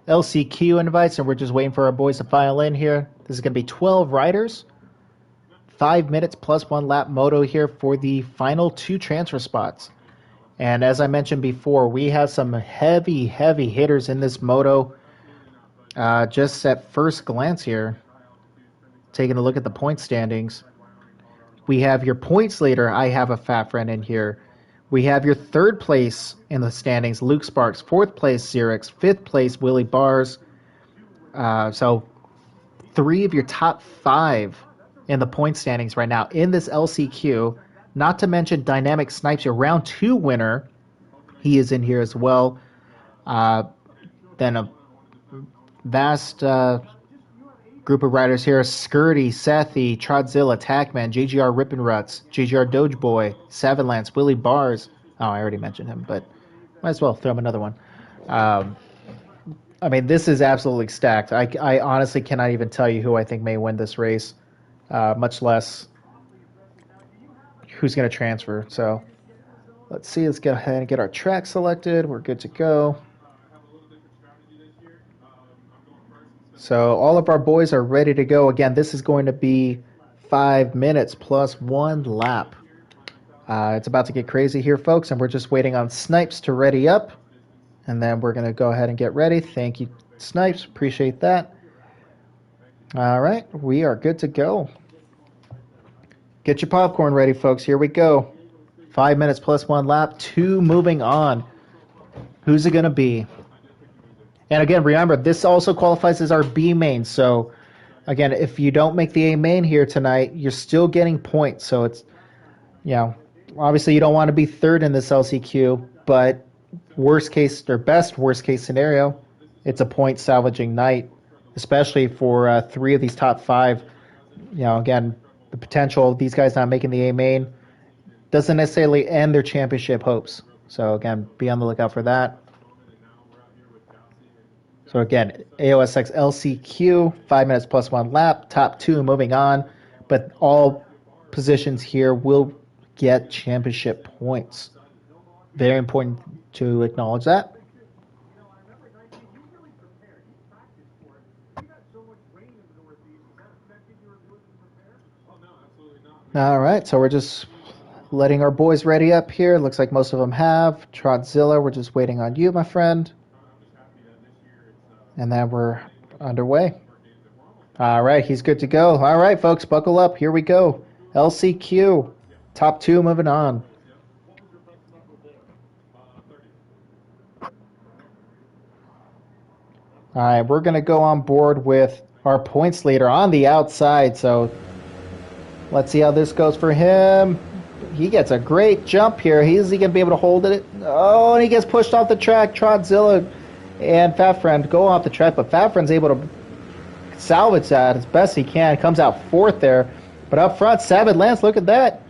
LCQ invites, and we're just waiting for our boys to file in here. This is going to be 12 riders, 5 minutes plus 1 lap moto here for the final 2 transfer spots. And as I mentioned before, we have some heavy hitters in this moto. Just at first glance here, taking a look at the point standings, we have your points leader, I have a fat friend in here. We have your 3rd place in the standings, Luke Sparks. 4th place, Xerix. 5th place, Willie Bars. So 3 of your top 5 in the point standings right now in this LCQ. Not to mention Dynamic Snipes, your round 2 winner. He is in here as well. Then a vast group of riders here: Skirty, Sethi, Trotzilla, Tackman, JGR Rippin' Ruts, JGR Doge Boy, Savanlance, Willie Bars. Oh, I already mentioned him, but might as well throw him another one. I mean, this is absolutely stacked. I honestly cannot even tell you who I think may win this race, much less who's going to transfer. So let's see. Let's go ahead and get our track selected. We're good to go. So all of our boys are ready to go. Again, this is going to be 5 minutes plus 1 lap. It's about to get crazy here, folks, and we're just waiting on Snipes to ready up. And then we're going to go ahead and get ready. Thank you, Snipes. Appreciate that. All right, we are good to go. Get your popcorn ready, folks. Here we go. 5 minutes plus 1 lap. 2 moving on. Who's it going to be? And again, remember, this also qualifies as our B main. So, again, if you don't make the A main here tonight, you're still getting points. So it's, obviously you don't want to be 3rd in this LCQ, but worst case scenario, it's a point salvaging night, especially for 3 of these top 5. Again, the potential of these guys not making the A main doesn't necessarily end their championship hopes. So, again, be on the lookout for that. So again, AOSX LCQ, 5 minutes plus 1 lap, top 2 moving on, but all positions here will get championship points. Very important to acknowledge that. All right, so we're just letting our boys ready up here. Looks like most of them have. Trotzilla, we're just waiting on you, my friend. And then we're underway. All right, he's good to go. All right, folks, buckle up. Here we go. LCQ, top 2 moving on. All right, we're going to go on board with our points leader on the outside. So let's see how this goes for him. He gets a great jump here. Is he going to be able to hold it? Oh, and he gets pushed off the track. Trotzilla and Fat Friend go off the track, but Fat Friend's able to salvage that as best he can. Comes out 4th there. But up front, Savage Lance, look at that.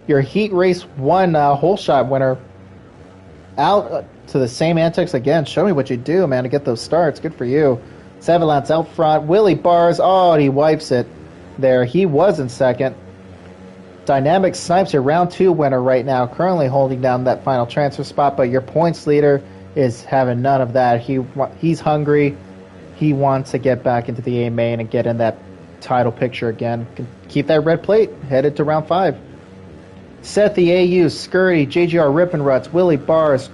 Your Heat Race 1 hole shot winner out to the same antics again. Show me what you do, man, to get those starts. Good for you. Savage Lance out front. Willie Bars, and he wipes it there. He was in 2nd. Dynamic Snipes, your round 2 winner right now, currently holding down that final transfer spot, but your points leader is having none of that. He's hungry. He wants to get back into the A main and get in that title picture again. Keep that red plate. Headed to round 5. Seth the AU, Scurdy, JGR Rippin' Ruts, Willie Bars,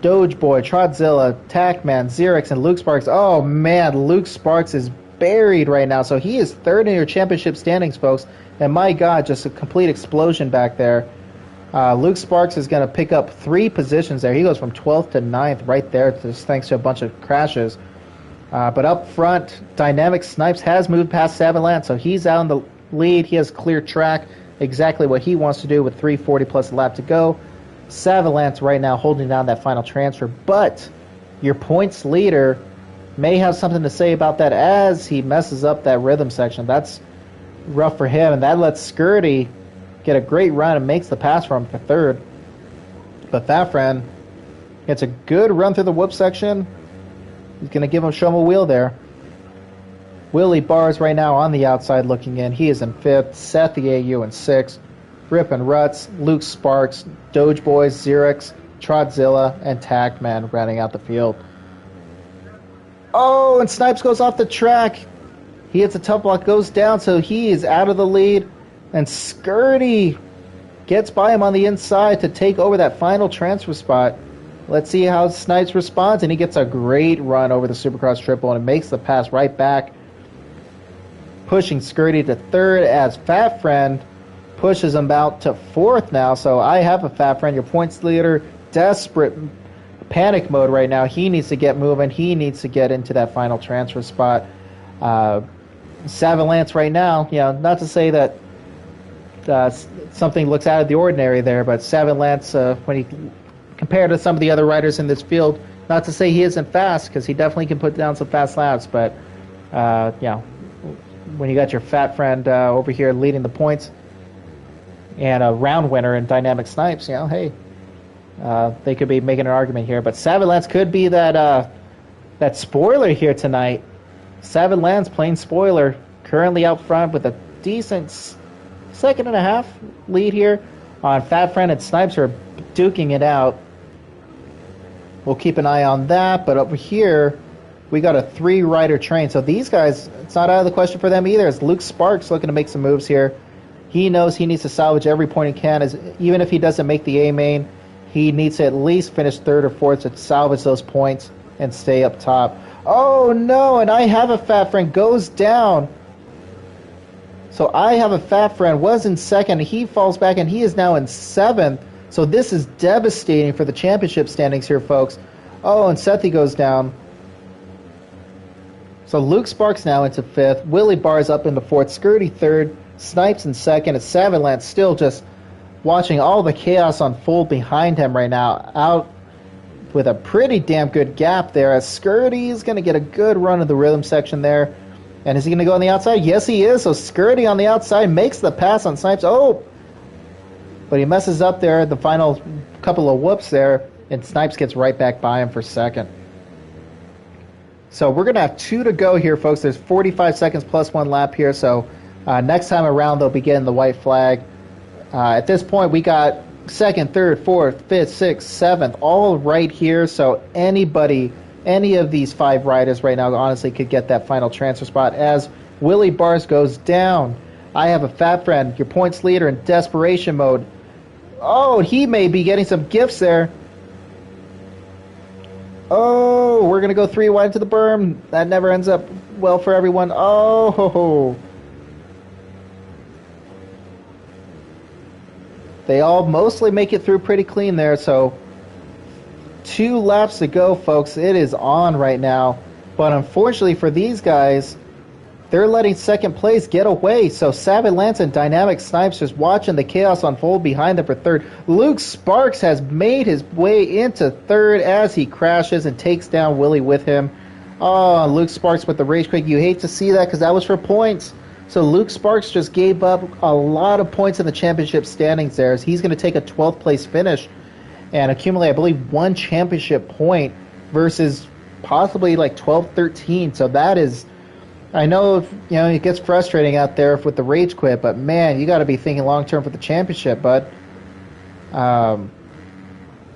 Doge Boy, Trodzilla, Tackman, Xerix, and Luke Sparks. Oh man, Luke Sparks is buried right now. So he is 3rd in your championship standings, folks. And my God, just a complete explosion back there. Luke Sparks is going to pick up 3 positions there. He goes from 12th to 9th right there, just thanks to a bunch of crashes. But up front, Dynamic Snipes has moved past Savant, so he's out in the lead. He has clear track, exactly what he wants to do with 340 plus a lap to go. Savant right now holding down that final transfer, but your points leader may have something to say about that as he messes up that rhythm section. That's rough for him, and that lets Scurdy get a great run and makes the pass for him for 3rd. But Fafran gets a good run through the whoop section. He's going to show him a wheel there. Willie Bars right now on the outside looking in. He is in 5th. Seth the AU in 6th. Rippin' Ruts, Luke Sparks, Doge Boys, Xerix, Trodzilla, and Tackman rounding out the field. Oh, and Snipes goes off the track. He hits a tough block, goes down, so he is out of the lead. And Scurdy gets by him on the inside to take over that final transfer spot. Let's see how Snipes responds, and he gets a great run over the Supercross triple and makes the pass right back, pushing Scurdy to 3rd as Fat Friend pushes him out to 4th now. So I have a Fat Friend, your points leader, desperate panic mode right now. He needs to get moving. He needs to get into that final transfer spot. Savant right now, not to say that something looks out of the ordinary there, but Savant when he compared to some of the other riders in this field, not to say he isn't fast, because he definitely can put down some fast laps, but when you got your Fat Friend over here leading the points and a round winner in Dynamic Snipes, hey, they could be making an argument here. But Savant could be that spoiler here tonight. Savant playing spoiler, currently out front with a decent 2.5 lead here on Fat Friend, and Snipes are duking it out. We'll keep an eye on that. But over here, we got a 3-rider train. So these guys, it's not out of the question for them either, as Luke Sparks looking to make some moves here. He knows he needs to salvage every point he can. Even if he doesn't make the A main, he needs to at least finish 3rd or 4th to salvage those points and stay up top. Oh no, and I have a Fat Friend goes down. So I have a Fat Friend, was in 2nd, he falls back, and he is now in 7th. So this is devastating for the championship standings here, folks. Oh, and Sethi goes down. So Luke Sparks now into 5th. Willie Bars up into 4th. Scurdy 3rd. Snipes in 2nd. And Savant still just watching all the chaos unfold behind him right now. Out with a pretty damn good gap there, as Scurdy is going to get a good run of the rhythm section there. And is he going to go on the outside? Yes, he is. So Scurdy on the outside makes the pass on Snipes. Oh! But he messes up there at the final couple of whoops there, and Snipes gets right back by him for 2nd. So we're going to have 2 to go here, folks. There's 45 seconds plus 1 lap here. So next time around, they'll be getting the white flag. At this point, we got 2nd, 3rd, 4th, 5th, 6th, 7th, all right here. So any of these 5 riders right now, honestly, could get that final transfer spot. As Willie Bars goes down, I have a Fat Friend, your points leader, in desperation mode. Oh, he may be getting some gifts there. Oh, we're going to go 3 wide to the berm. That never ends up well for everyone. Oh, they all mostly make it through pretty clean there. So 2 laps to go, folks. It is on right now. But unfortunately for these guys, they're letting 2nd place get away. So Savant and Dynamic Snipes just watching the chaos unfold behind them for 3rd. Luke Sparks has made his way into 3rd as he crashes and takes down Willie with him. Oh, Luke Sparks with the rage quit. You hate to see that because that was for points. So Luke Sparks just gave up a lot of points in the championship standings there, as he's going to take a 12th place finish and accumulate, I believe, 1 championship point versus possibly like 12, 13. So that is... I know, it gets frustrating out there with the rage quit, but man, you got to be thinking long term for the championship, bud.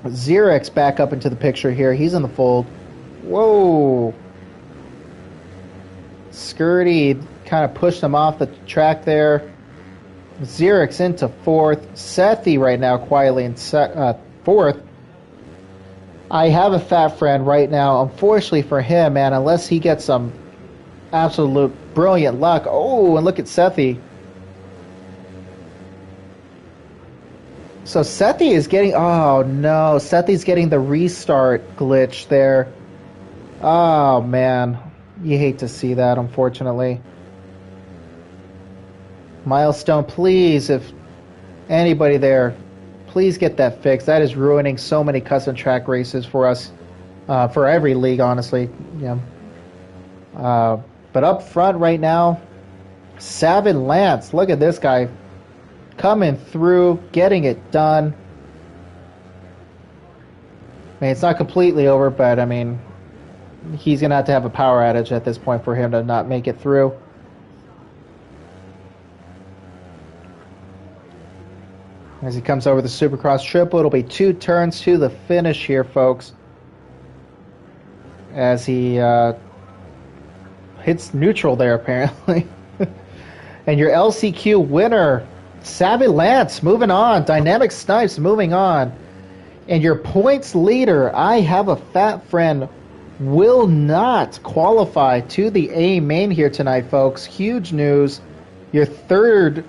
Xerix back up into the picture here. He's in the fold. Whoa. Skirty kind of pushed him off the track there. Xerix into fourth. Sethi right now quietly in fourth. I have a fat friend right now. Unfortunately for him, man, unless he gets some absolute brilliant luck. Oh, and look at Sethi. So Sethi is getting... Oh, no. Sethi's getting the restart glitch there. Oh, man. You hate to see that, unfortunately. Milestone, please, if anybody there, please get that fixed. That is ruining so many custom track races for us, for every league, honestly. Yeah. But up front right now, Savin Lance. Look at this guy coming through, getting it done. I mean, it's not completely over, but I mean, he's going to have a power outage at this point for him to not make it through. As he comes over the Supercross triple, it'll be 2 turns to the finish here, folks. As he hits neutral there, apparently. And your LCQ winner, Savvy Lance, moving on. Dynamic Snipes, moving on. And your points leader, I have a fat friend, will not qualify to the A main here tonight, folks. Huge news. Your third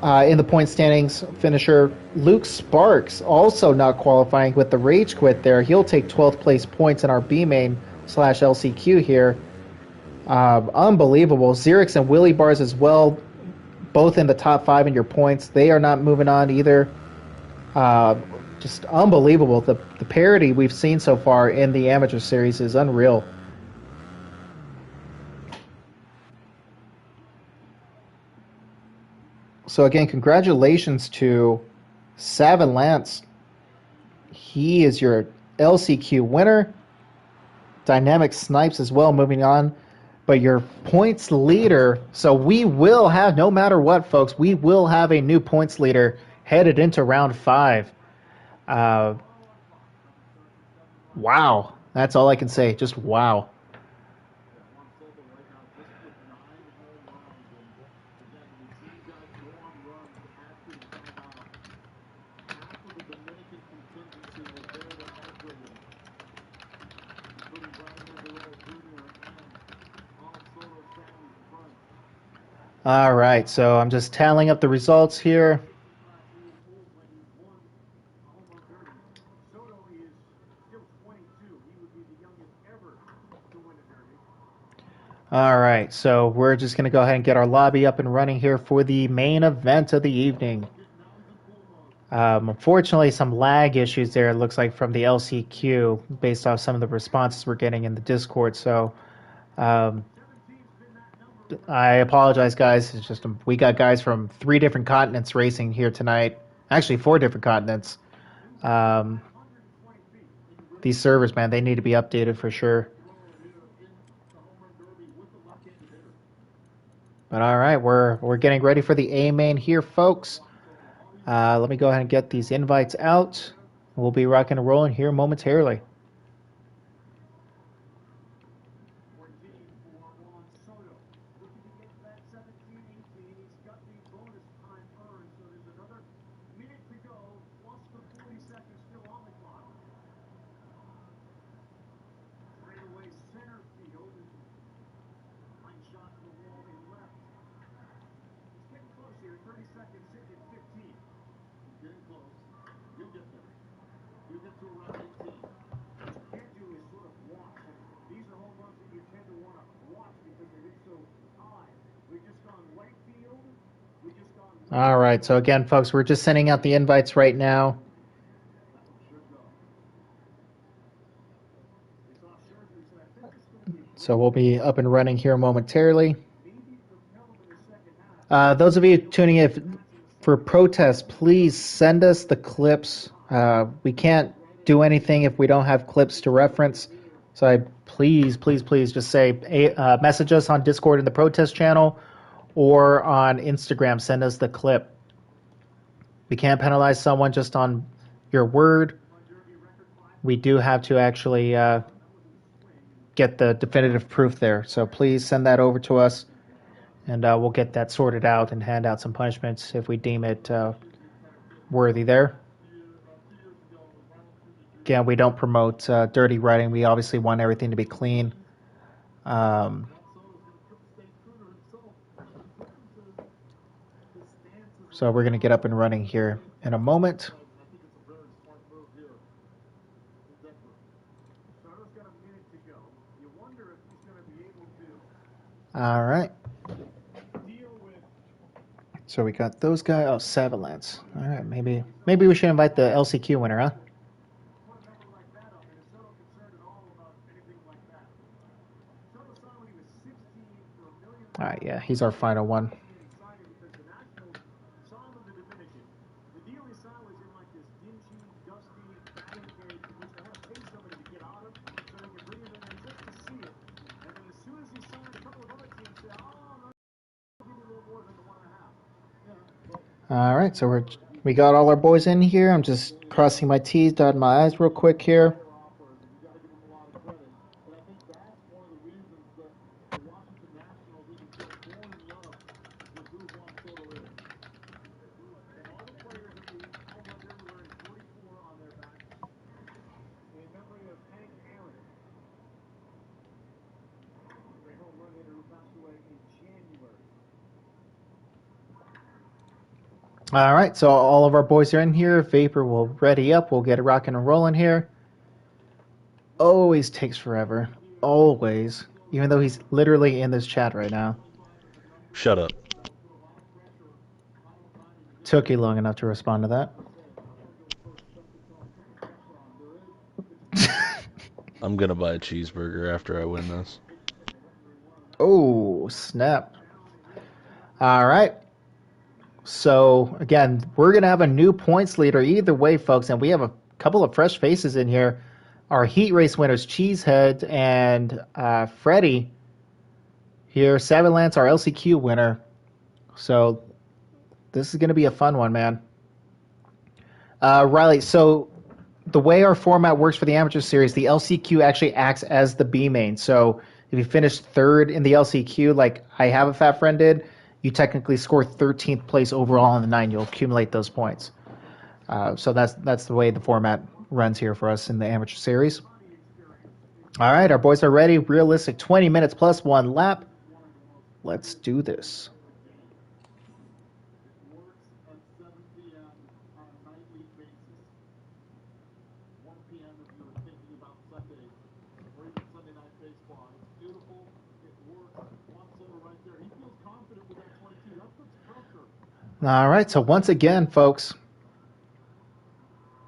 in the point standings finisher, Luke Sparks, also not qualifying with the rage quit there. He'll take 12th place points in our B main / LCQ here. Unbelievable. Xerix and Willie Bars as well, both in the top 5 in your points. They are not moving on either. Just unbelievable. The parity we've seen so far in the amateur series is unreal. So again, congratulations to Savin Lance. He is your LCQ winner. Dynamic Snipes as well, moving on. But your points leader, so we will have, no matter what, folks, we will have a new points leader headed into round 5. Wow. That's all I can say. Just wow. All right, so I'm just tallying up the results here. All right, so we're just going to go ahead and get our lobby up and running here for the main event of the evening. Unfortunately, some lag issues there, it looks like, from the LCQ based off some of the responses we're getting in the Discord. So I apologize, guys. It's just we got guys from 3 different continents racing here tonight. Actually, 4 different continents. These servers, man, they need to be updated for sure. But all right, we're getting ready for the A main here, folks. Let me go ahead and get these invites out. We'll be rocking and rolling here momentarily. All right, so again, folks, we're just sending out the invites right now. So we'll be up and running here momentarily. Those of you tuning in for protest, please send us the clips. We can't do anything if we don't have clips to reference. So please just say message us on Discord in the protest channel or on Instagram. Send us the clip. We can't penalize someone just on your word. we do have to actually get the definitive proof there. So please send that over to us, and we'll get that sorted out and hand out some punishments if we deem it worthy there. Again, we don't promote dirty writing. We obviously want everything to be clean. So we're going to get up and running here in a moment. All right. So we got those guys. Oh, Savalance. All right, maybe we should invite the LCQ winner, huh? All right, yeah, he's our final one. All right, so we got all our boys in here. I'm just crossing my T's, dotting my I's real quick here. All right, so all of our boys are in here. Vapor will ready up. We'll get it rocking and rolling here. Always takes forever. Always. Even though he's literally in this chat right now. Shut up. Took you long enough to respond to that. I'm going to buy a cheeseburger after I win this. Oh, snap. All right. So, again, we're going to have a new points leader either way, folks, and we have a couple of fresh faces in here. Our heat race winners, Cheesehead and Freddie. Here, Savalance, our LCQ winner. So, this is going to be a fun one, man. Riley, so the way our format works for the Amateur Series, the LCQ actually acts as the B main. So, if you finish third in the LCQ, like I Have a Fat Friend did, you technically score 13th place overall in the 9. You'll accumulate those points. So that's the way the format runs here for us in the Amateur Series. All right, our boys are ready. Realistic 20 minutes plus 1 lap. Let's do this. All right, so once again, folks,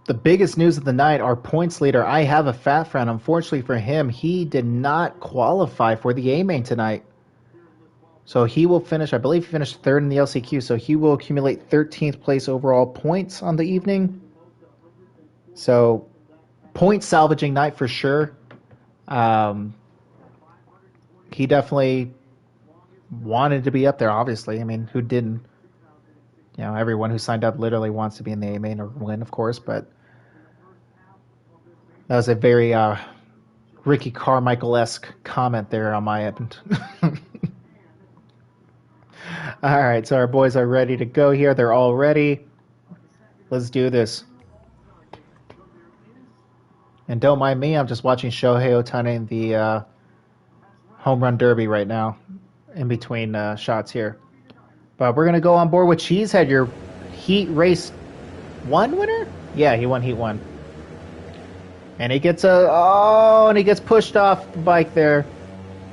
the biggest news of the night, our points leader, I Have a Fat Friend. Unfortunately for him, he did not qualify for the A main tonight. So he will finish, I believe he finished third in the LCQ, so he will accumulate 13th place overall points on the evening. So point salvaging night for sure. He definitely wanted to be up there, obviously. I mean, who didn't? You know, everyone who signed up literally wants to be in the A main or win, of course, but that was a very Ricky Carmichael-esque comment there on my end. All right, so our boys are ready to go here. They're all ready. Let's do this. And don't mind me, I'm just watching Shohei Ohtani in the home run derby right now in between shots here. But we're going to go on board with Cheesehead, your Heat Race 1 winner? Yeah, he won Heat 1. And he gets and he gets pushed off the bike there.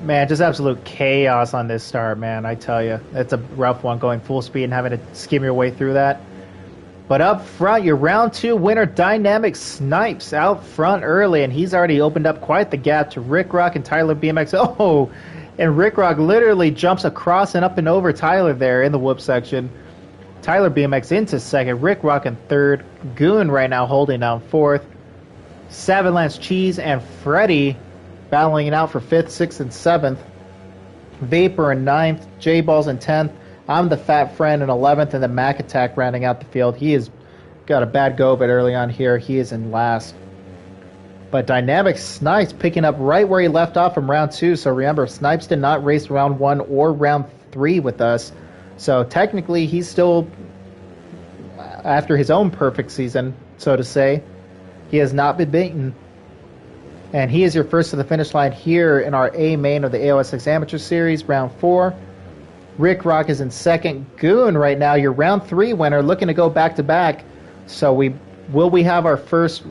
Man, just absolute chaos on this start, man, I tell you. It's a rough one going full speed and having to skim your way through that. But up front, your round 2 winner, Dynamic Snipes, out front early, and he's already opened up quite the gap to Rick Rock and Tyler BMX. Oh, and Rick Rock literally jumps across and up and over Tyler there in the whoop section. Tyler BMX into second. Rick Rock in third. Goon right now holding down fourth. Savalance, Cheese, and Freddie battling it out for 5th, 6th, and 7th. Vapor in 9th. J-Balls in 10th. I'm the Fat Friend in 11th. And the Mac Attack rounding out the field. He has got a bad go, but early on here, he is in last. But Dynamic Snipes picking up right where he left off from round 2. So remember, Snipes did not race round 1 or round 3 with us. So technically, he's still after his own perfect season, so to say. He has not been beaten. And he is your first to the finish line here in our A main of the AOSX Amateur Series, round 4. Rick Rock is in second. Goon right now, your round 3 winner, looking to go back to back. So will we have our first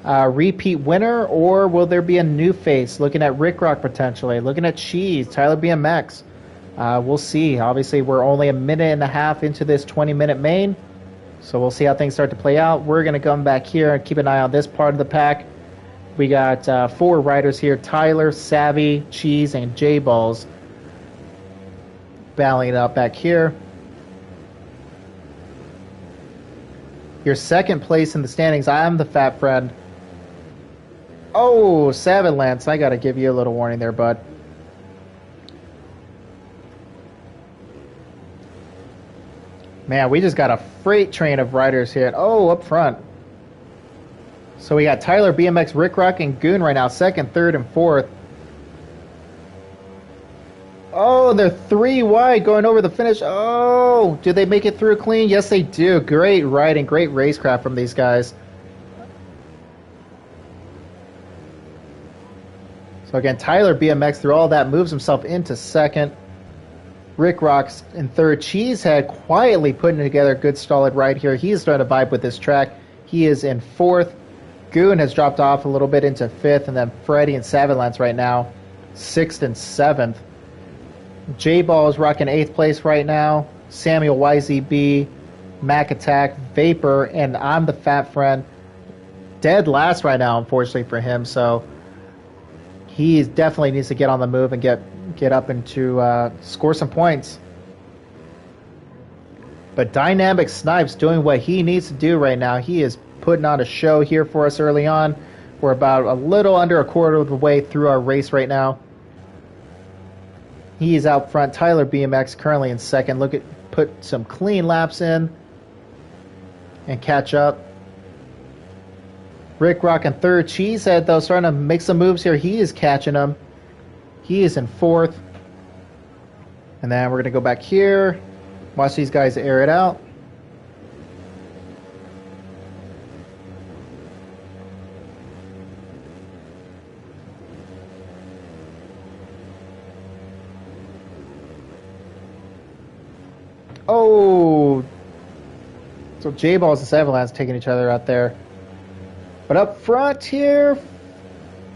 repeat winner, or will there be a new face? Looking at Rick Rock potentially, looking at Cheese, Tyler BMX. We'll see. Obviously, we're only a minute and a half into this 20-minute main, so we'll see how things start to play out. We're going to come back here and keep an eye on this part of the pack. We got 4 riders here: Tyler, Savvy, Cheese, and J-Balls. Battling it out back here. Your second place in the standings, I am the fat friend. Oh, Savin Lance, I got to give you a little warning there, bud. Man, we just got a freight train of riders here. Oh, up front. So we got Tyler, BMX, Rick Rock, and Goon right now, second, third, and fourth. Oh, they're 3 wide going over the finish. Oh, did they make it through clean? Yes, they do. Great riding, great racecraft from these guys. So again, Tyler BMX through all that moves himself into second. Rick Rock's in third. Cheesehead quietly putting together a good solid ride here. He is starting to vibe with this track. He is in fourth. Goon has dropped off a little bit into fifth, and then Freddie and Savilance right now, sixth and seventh. J-Ball is rocking 8th place right now. Samuel YZB, Mac Attack, Vapor, and I'm the fat friend. Dead last right now, unfortunately for him. So he definitely needs to get on the move and get up into score some points. But Dynamic Snipes doing what he needs to do right now. He is putting on a show here for us early on. We're about a little under a quarter of the way through our race right now. He is out front. Tyler BMX currently in second. Put some clean laps in and catch up. Rick Rock in third. Cheesehead, though, starting to make some moves here. He is catching them. He is in fourth. And then we're going to go back here. Watch these guys air it out. Oh, so J-Balls and Savilance taking each other out there. But up front here,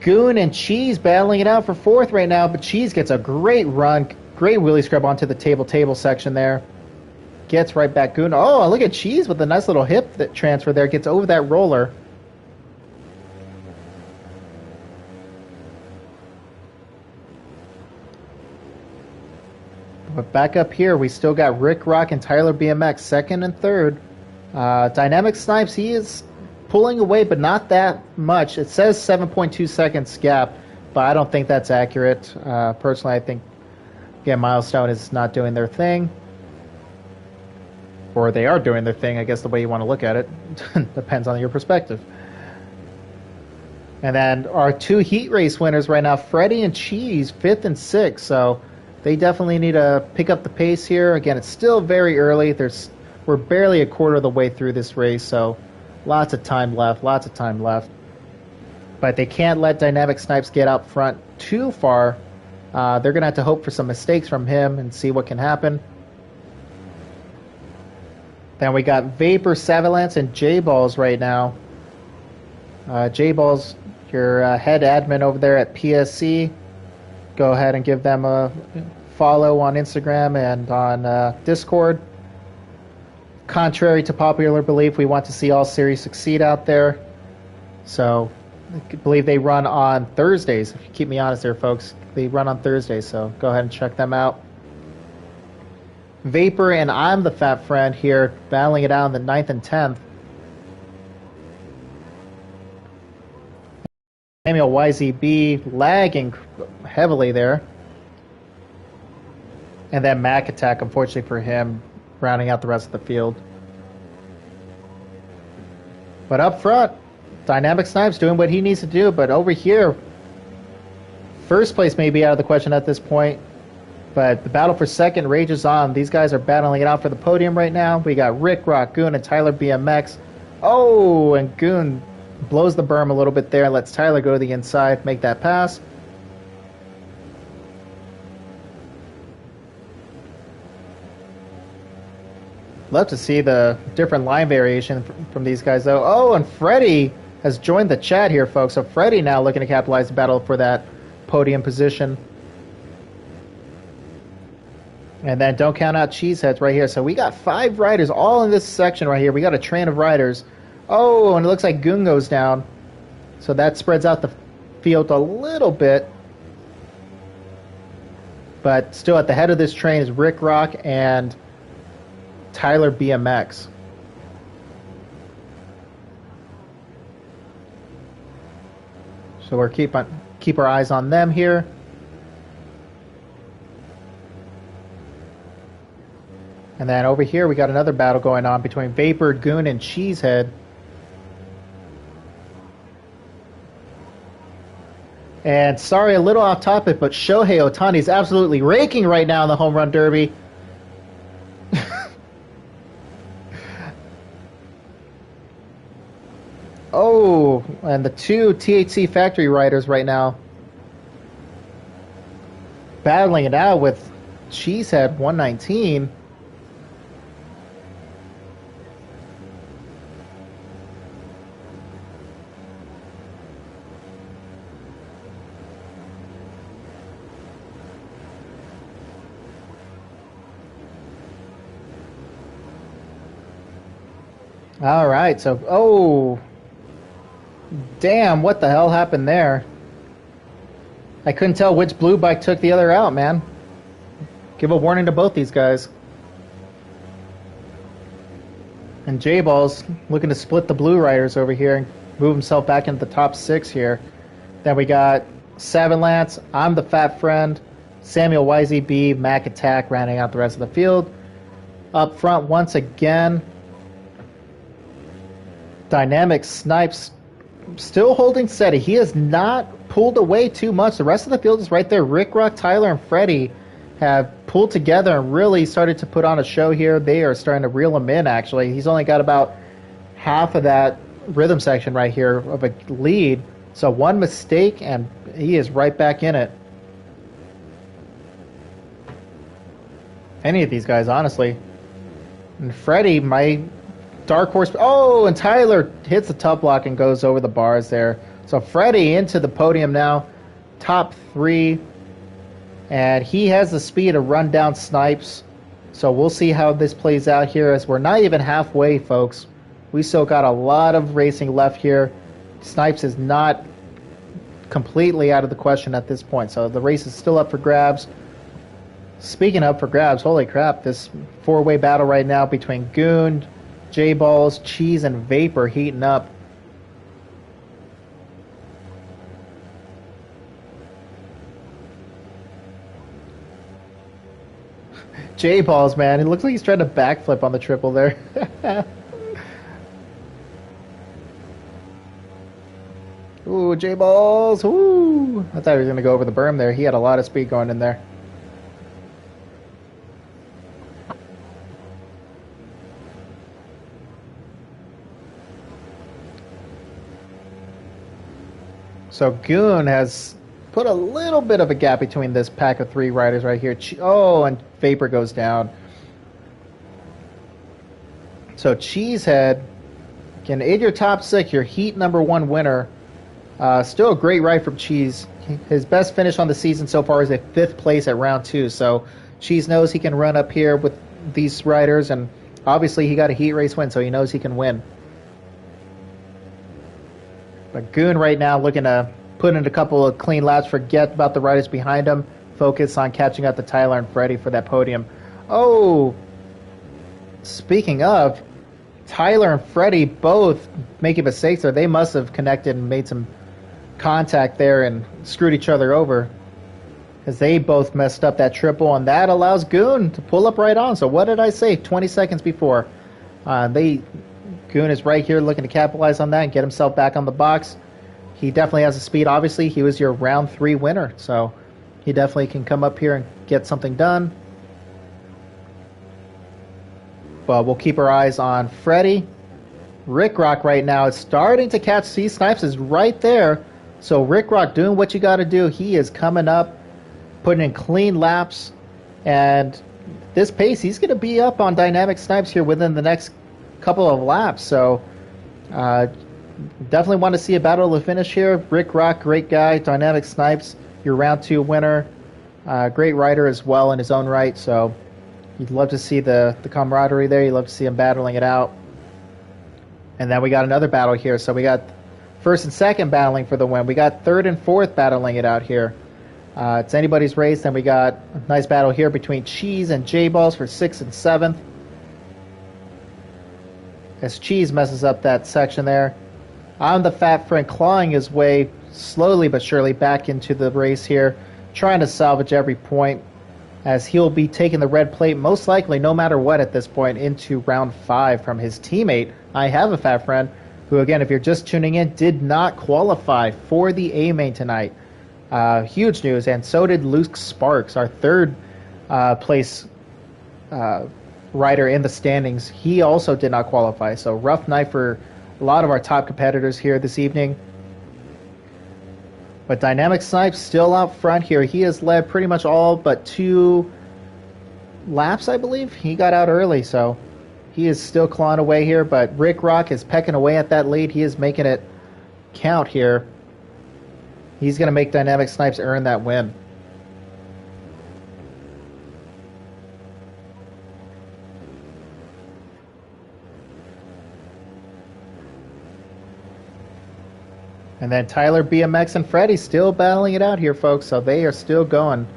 Goon and Cheese battling it out for fourth right now. But Cheese gets a great run, great wheelie scrub onto the table section there. Gets right back Goon. Oh, look at Cheese with a nice little hip transfer there. Gets over that roller. But back up here, we still got Rick Rock and Tyler BMX, second and third. Dynamic Snipes, he is pulling away, but not that much. It says 7.2 seconds gap, but I don't think that's accurate. Personally, I think, again, Milestone is not doing their thing. Or they are doing their thing, I guess the way you want to look at it. Depends on your perspective. And then our 2 heat race winners right now, Freddie and Cheese, 5th and 6th. So they definitely need to pick up the pace here. Again, it's still very early. We're barely a quarter of the way through this race, so lots of time left. But they can't let Dynamic Snipes get out front too far. They're going to have to hope for some mistakes from him and see what can happen. Then we got Vapor, Savilance, and J-Balls right now. J-Balls, your head admin over there at PSC. Go ahead and give them a follow on Instagram and on Discord. Contrary to popular belief, we want to see all series succeed out there. So I believe they run on Thursdays. If you keep me honest there, folks. They run on Thursdays, so go ahead and check them out. Vapor and I'm the fat friend here, battling it out in the 9th and 10th. Samuel YZB lagging heavily there. And then Mac Attack, unfortunately for him, rounding out the rest of the field. But up front, Dynamic Snipes doing what he needs to do, but over here, first place may be out of the question at this point. But the battle for second rages on. These guys are battling it out for the podium right now. We got Rick Rock, Goon, and Tyler BMX. Oh, and Goon blows the berm a little bit there. Lets Tyler go to the inside, make that pass. Love to see the different line variation from these guys, though. Oh, and Freddie has joined the chat here, folks. So Freddie now looking to capitalize the battle for that podium position. And then don't count out Cheeseheads right here. So we got 5 riders all in this section right here. We got a train of riders. Oh, and it looks like Goon goes down. So that spreads out the field a little bit. But still at the head of this train is Rick Rock and Tyler BMX. So we're keep our eyes on them here. And then over here, we got another battle going on between Vapor, Goon, and Cheesehead. And sorry, a little off topic, but Shohei Ohtani is absolutely raking right now in the home run derby. Oh, and the 2 THC factory riders right now battling it out with Cheesehead 119. All right, so, oh, damn, what the hell happened there? I couldn't tell which blue bike took the other out, man. Give a warning to both these guys. And J-Ball's looking to split the blue riders over here and move himself back into the top 6 here. Then we got Seven Lance, I'm the Fat Friend, Samuel YZB, Mac Attack rounding out the rest of the field. Up front once again, Dynamic Snipes still holding steady. He has not pulled away too much. The rest of the field is right there. Rick Rock, Tyler, and Freddie have pulled together and really started to put on a show here. They are starting to reel him in, actually. He's only got about half of that rhythm section right here of a lead. So one mistake, and he is right back in it. Any of these guys, honestly. And Freddie, my dark horse. Oh, and Tyler hits the top block and goes over the bars there. So Freddie into the podium now, top 3. And he has the speed to run down Snipes. So we'll see how this plays out here, as we're not even halfway, folks. We still got a lot of racing left here. Snipes is not completely out of the question at this point. So the race is still up for grabs. Speaking up for grabs, holy crap, this 4-way battle right now between Goon, J-Balls, Cheese, and Vapor heating up. J-Balls, man, it looks like he's trying to backflip on the triple there. Ooh, J-Balls, ooh. I thought he was going to go over the berm there. He had a lot of speed going in there. So Goon has put a little bit of a gap between this pack of 3 riders right here. Oh, and Vapor goes down. So Cheesehead can aid your top 6, your heat number 1 winner. Still a great ride from Cheese. His best finish on the season so far is a 5th place at round 2. So Cheese knows he can run up here with these riders, and obviously he got a heat race win, so he knows he can win. But Goon right now looking to put in a couple of clean laps, forget about the riders behind him, focus on catching up to Tyler and Freddie for that podium. Oh, speaking of, Tyler and Freddie both making mistakes there. They must have connected and made some contact there and screwed each other over, because they both messed up that triple, and that allows Goon to pull up right on. So what did I say 20 seconds before? Goon Goon is right here looking to capitalize on that and get himself back on the box. He definitely has the speed. Obviously, he was your round 3 winner, so he definitely can come up here and get something done. But we'll keep our eyes on Freddy. Rick Rock right now is starting to catch. See, Snipes is right there. So Rick Rock doing what you got to do. He is coming up, putting in clean laps. And this pace, he's going to be up on Dynamic Snipes here within the next couple of laps. So definitely want to see a battle to finish here. Rick Rock, great guy. Dynamic Snipes, your round 2 winner. Great rider as well in his own right. So you'd love to see the camaraderie there. You'd love to see him battling it out. And then we got another battle here. So we got first and second battling for the win. We got third and fourth battling it out here. It's anybody's race. Then we got a nice battle here between Cheese and J-Balls for 6th and 7th. As Cheese messes up that section there. I'm the fat friend clawing his way slowly but surely back into the race here. Trying to salvage every point. As he'll be taking the red plate, most likely, no matter what at this point, into round 5 from his teammate, I Have a Fat Friend, who, again, if you're just tuning in, did not qualify for the A-Main tonight. Huge news, and so did Luke Sparks, our third place rider in the standings. He also did not qualify, so rough night for a lot of our top competitors here this evening. But Dynamic Snipes still out front here. He has led pretty much all but 2 laps, I believe. He got out early, so he is still clawing away here. But Rick Rock is pecking away at that lead. He is making it count here. He's going to make Dynamic Snipes earn that win. And then Tyler, BMX, and Freddy still battling it out here, folks. So they are still going.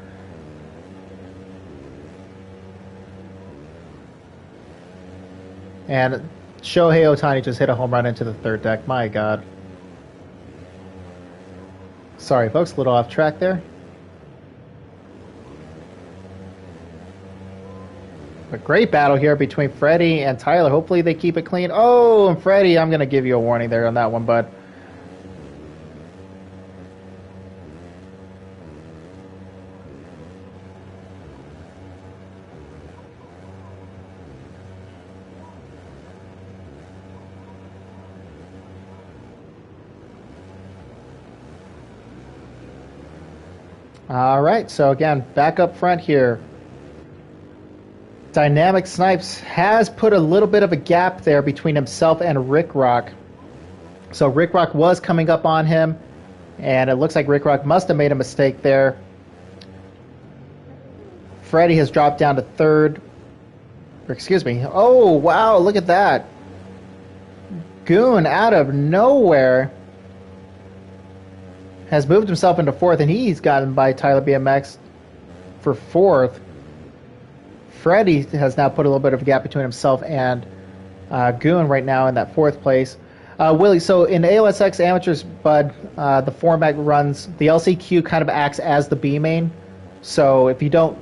And Shohei Ohtani just hit a home run into the third deck. My God. Sorry, folks. A little off track there. A great battle here between Freddy and Tyler. Hopefully they keep it clean. Oh, and Freddy, I'm going to give you a warning there on that one, bud. All right, so again, back up front here. Dynamic Snipes has put a little bit of a gap there between himself and Rick Rock. So Rick Rock was coming up on him, and it looks like Rick Rock must have made a mistake there. Freddy has dropped down to third. Or excuse me. Oh, wow, look at that. Goon out of nowhere has moved himself into fourth, and he's gotten by Tyler BMX for fourth. Freddy has now put a little bit of a gap between himself and Goon right now in that fourth place. Willie, so in AOSX Amateurs, bud, the format runs, the LCQ kind of acts as the B main. So if you don't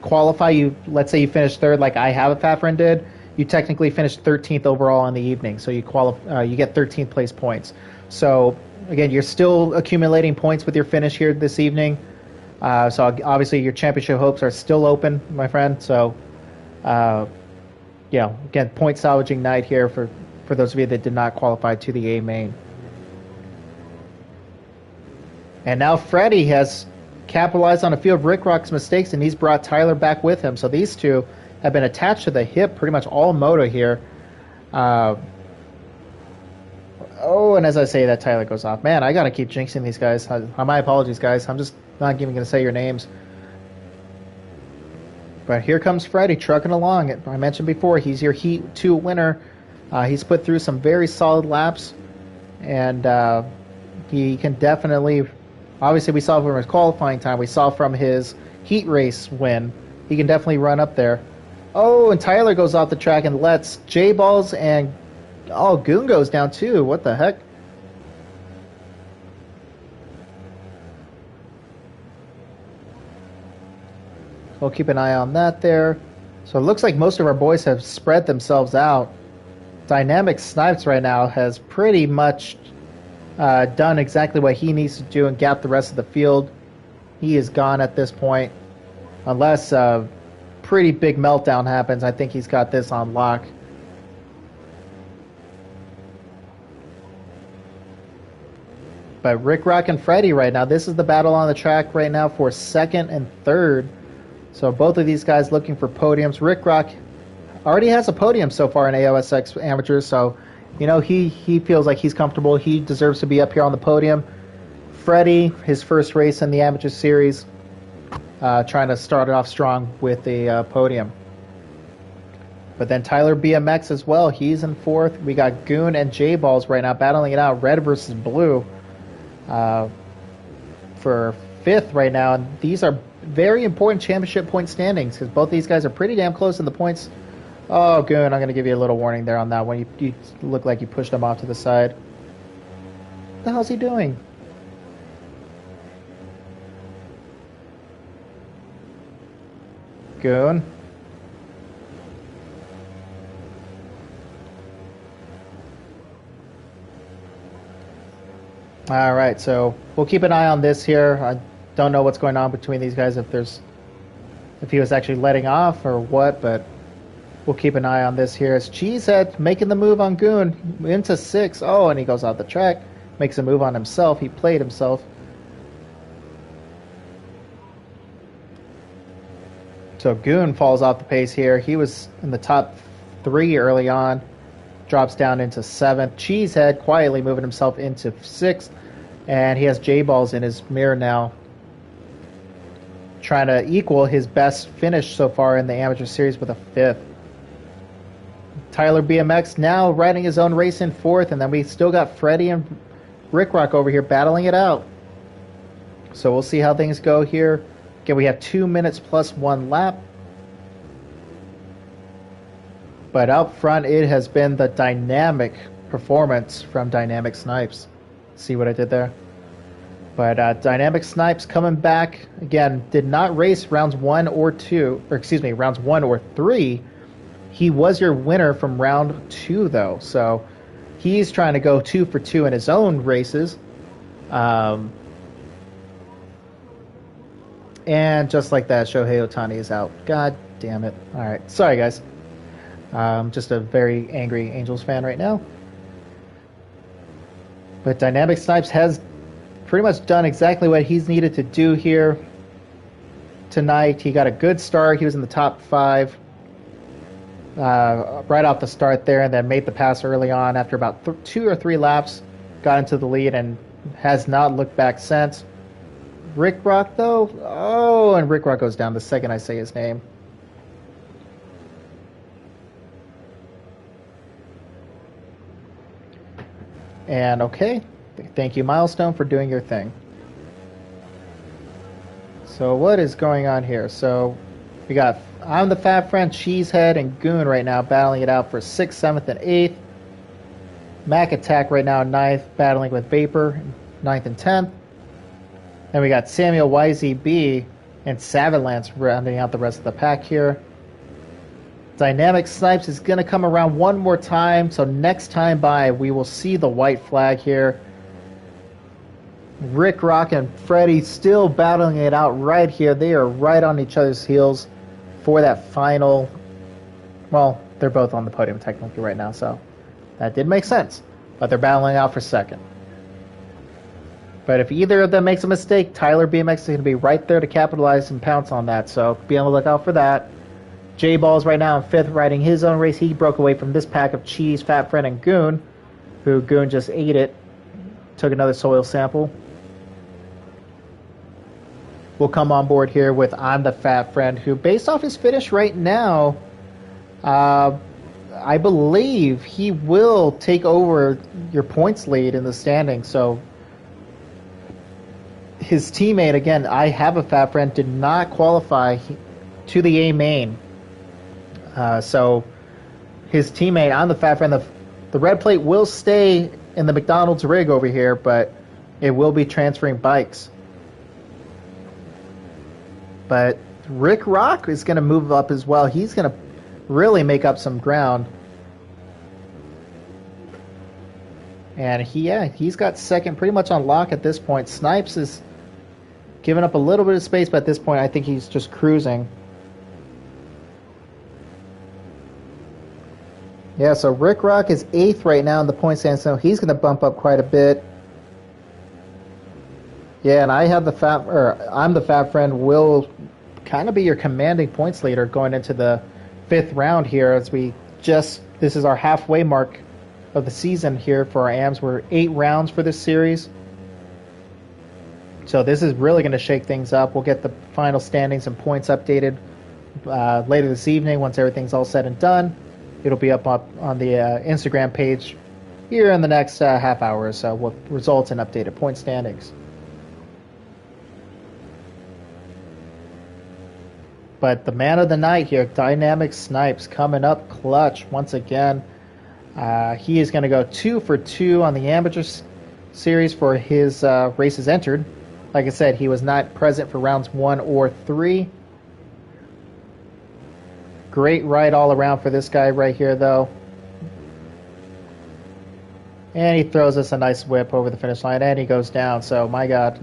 qualify, let's say you finish third like I Have a Fat Friend did, you technically finished 13th overall in the evening. So you you get 13th place points. So again, you're still accumulating points with your finish here this evening. So obviously your championship hopes are still open, my friend. So, again, point salvaging night here for those of you that did not qualify to the A main. And now Freddy has capitalized on a few of Rick Rock's mistakes, and he's brought Tyler back with him. So these two have been attached to the hip pretty much all moto here. Oh, and as I say that, Tyler goes off. Man, I got to keep jinxing these guys. My apologies, guys. I'm just not even going to say your names. But here comes Freddy trucking along. I mentioned before, he's your Heat 2 winner. He's put through some very solid laps. And he can definitely... Obviously, we saw from his qualifying time. We saw from his Heat race win. He can definitely run up there. Oh, and Tyler goes off the track and lets J-Balls and... Oh, Goon goes down too. What the heck? We'll keep an eye on that there. So it looks like most of our boys have spread themselves out. Dynamic Snipes right now has pretty much done exactly what he needs to do and gap the rest of the field. He is gone at this point. Unless a pretty big meltdown happens, I think he's got this on lock. But Rick Rock and Freddie right now, this is the battle on the track right now for second and third. So both of these guys looking for podiums. Rick Rock already has a podium so far in AOSX Amateurs, so you know he feels like he's comfortable. He deserves to be up here on the podium. Freddie, his first race in the Amateur Series, trying to start it off strong with the podium. But then Tyler BMX as well. He's in fourth. We got Goon and J-Balls right now battling it out. Red versus blue for fifth right now. And these are very important championship point standings because both these guys are pretty damn close in the points. Oh, Goon, I'm going to give you a little warning there on that one. You look like you pushed him off to the side. What the hell's he doing? Goon. All right, so we'll keep an eye on this here. I don't know what's going on between these guys, if he was actually letting off or what, but we'll keep an eye on this here. As Cheesehead making the move on Goon into six. Oh, and he goes off the track, makes a move on himself. He played himself. So Goon falls off the pace here. He was in the top three early on. Drops down into seventh. Cheesehead quietly moving himself into sixth. And he has J-Balls in his mirror now. Trying to equal his best finish so far in the Amateur Series with a fifth. Tyler BMX now riding his own race in fourth. And then we still got Freddie and Rick Rock over here battling it out. So we'll see how things go here. Again, we have 2 minutes plus 1 lap. But out front, it has been the dynamic performance from Dynamic Snipes. See what I did there? But Dynamic Snipes coming back. Again, did not race rounds 1 or 2. Or excuse me, rounds 1 or 3. He was your winner from round 2, though. So he's trying to go 2 for 2 in his own races. And just like that, Shohei Ohtani is out. God damn it. All right. Sorry, guys. Just a very angry Angels fan right now. But Dynamic Snipes has pretty much done exactly what he's needed to do here tonight. He got a good start. He was in the top 5 right off the start there, and then made the pass early on after about 2 or 3 laps. Got into the lead and has not looked back since. Rick Rock, though? Oh, and Rick Rock goes down the second I say his name. And okay, thank you, Milestone, for doing your thing. So what is going on here? So we got I'm the Fat Friend, Cheesehead, and Goon right now battling it out for 6th, 7th, and 8th. Mac Attack right now 9th, battling with Vapor, 9th and 10th. Then we got Samuel YZB and Savalance rounding out the rest of the pack here. Dynamic Snipes is going to come around one more time, so next time by we will see the white flag here. Rick Rock and Freddie still battling it out right here. They are right on each other's heels for that final. Well, they're both on the podium technically right now, so that did make sense. But they're battling out for second. But if either of them makes a mistake, Tyler BMX is going to be right there to capitalize and pounce on that, so be on the lookout for that. J-Ball's right now in 5th, riding his own race. He broke away from this pack of Cheese, Fat Friend, and Goon, who Goon just ate it. Took another soil sample. Will come on board here with I'm the Fat Friend, who, based off his finish right now, I believe he will take over your points lead in the standings. So his teammate, again, I have a Fat Friend, did not qualify to the A main. So his teammate on the Fat Friend, the red plate will stay in the McDonald's rig over here, but it will be transferring bikes. But Rick Rock is going to move up as well. He's going to really make up some ground. And he's got second pretty much on lock at this point. Snipes is giving up a little bit of space, but at this point I think he's just cruising. Yeah, so Rick Rock is 8th right now in the point stand, so he's going to bump up quite a bit. Yeah, and I'm the fat friend, will kind of be your commanding points leader going into the 5th round here, as this is our halfway mark of the season here for our AMs. We're 8 rounds for this series. So this is really going to shake things up. We'll get the final standings and points updated later this evening once everything's all said and done. It'll be up on the Instagram page here in the next half hour or so with results and updated point standings. But the man of the night here, Dynamic Snipes, coming up clutch once again. He is going to go 2 for 2 on the amateur series for his races entered. Like I said, he was not present for rounds 1 or 3. Great ride all around for this guy right here, though. And he throws us a nice whip over the finish line, and he goes down. So, my God,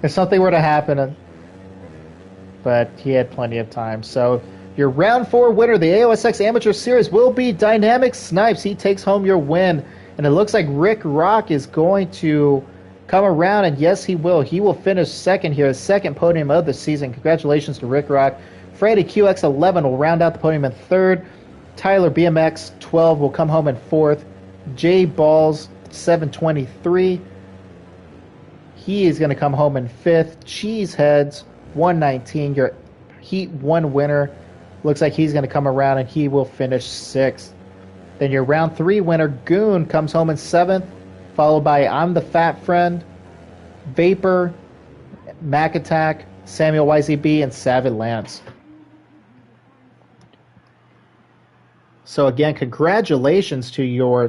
if something were to happen, but he had plenty of time. So, your round 4 winner of the AOSX Amateur Series will be Dynamic Snipes. He takes home your win. And it looks like Rick Rock is going to come around, and yes, he will. He will finish second here, his second podium of the season. Congratulations to Rick Rock. Freddy QX11 will round out the podium in 3rd. Tyler BMX 12 will come home in 4th. J Balls 723. He is going to come home in 5th. Cheeseheads 119, your Heat 1 winner. Looks like he's going to come around and he will finish 6th. Then your round 3 winner, Goon, comes home in 7th, followed by I'm the Fat Friend, Vapor, Mac Attack, Samuel YZB, and Savage Lance. So again, congratulations to your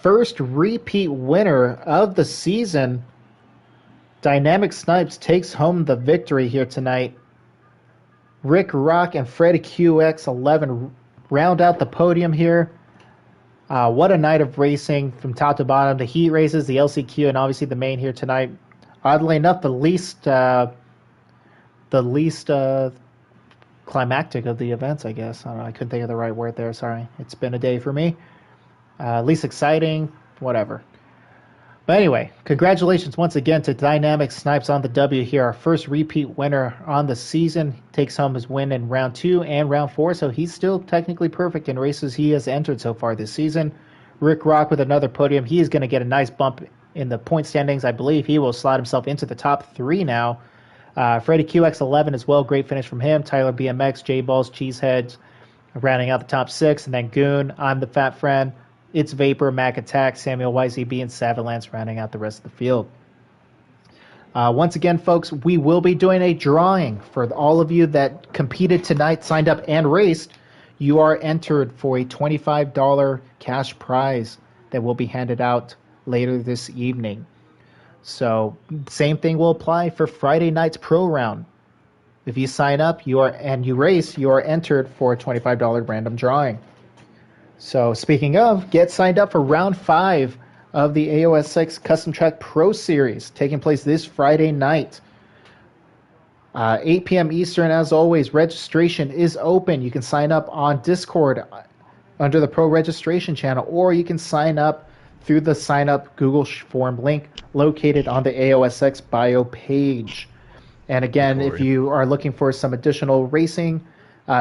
first repeat winner of the season. Dynamic Snipes takes home the victory here tonight. Rick Rock and Freddy QX11 round out the podium here. What a night of racing from top to bottom. The heat races, the LCQ, and obviously the main here tonight. Oddly enough, the least climactic of the events, I guess. I don't know, I couldn't think of the right word there. Sorry. It's been a day for me. Least exciting, whatever. But anyway, congratulations once again to Dynamic Snipes on the W here. Our first repeat winner on the season. Takes home his win in round 2 and round 4, so he's still technically perfect in races he has entered so far this season. Rick Rock with another podium. He is going to get a nice bump in the point standings. I believe he will slide himself into the top 3 now. Freddy QX11 as well. Great finish from him. Tyler BMX, J Balls, Cheeseheads rounding out the top 6. And then Goon, I'm the Fat Friend, It's Vapor, Mac Attack, Samuel YZB, and Savage Lance rounding out the rest of the field. Once again, folks, we will be doing a drawing for all of you that competed tonight, signed up, and raced. You are entered for a $25 cash prize that will be handed out later this evening. So, same thing will apply for Friday night's pro round. If you sign up you race, you are entered for a $25 random drawing. So, speaking of, get signed up for round 5 of the AOSX Custom Track Pro Series, taking place this Friday night. 8 p.m. Eastern, as always. Registration is open. You can sign up on Discord under the Pro Registration channel, or you can sign up through the sign up Google form link located on the AOSX bio page. And again, if you are looking for some additional racing,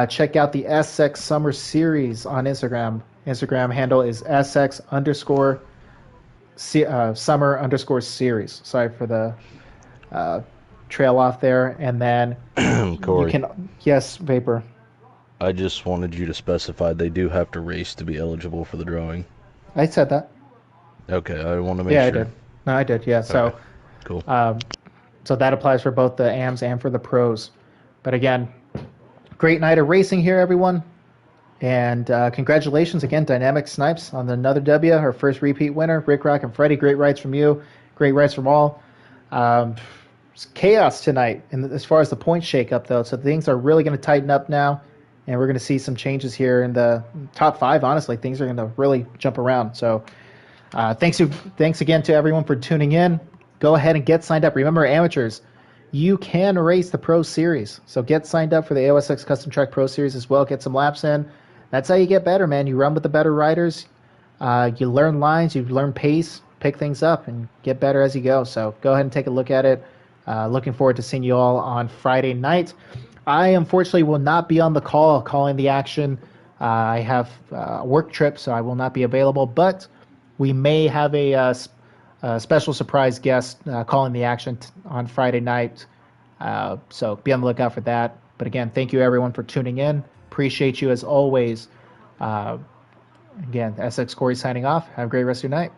check out the SX Summer Series on Instagram. Instagram handle is SX_Summer_Series. Sorry for the trail off there. And then Corey, you can, yes, Vapor. I just wanted you to specify they do have to race to be eligible for the drawing. I said that. Okay, I want to make Yeah, sure. I did. No, I did. Yeah. So, okay. Cool. So that applies for both the AMs and for the pros. But again, great night of racing here, everyone. And congratulations again, Dynamic Snipes, on another W, our first repeat winner. Rick Rock and Freddie, great rides from you. Great rides from all. Chaos tonight as far as the point shakeup, though. So things are really going to tighten up now. And we're going to see some changes here in the top 5. Honestly, things are going to really jump around. So Thanks again to everyone for tuning in. Go ahead and get signed up. Remember, amateurs, you can race the Pro Series. So get signed up for the AOSX Custom Track Pro Series as well. Get some laps in. That's how you get better, man. You run with the better riders. You learn lines. You learn pace. Pick things up and get better as you go. So go ahead and take a look at it. Looking forward to seeing you all on Friday night. I unfortunately will not be on the call calling the action. I have a work trip, so I will not be available. But we may have a special surprise guest calling the action on Friday night. So be on the lookout for that. But again, thank you everyone for tuning in. Appreciate you as always. Again, SX Corey signing off. Have a great rest of your night.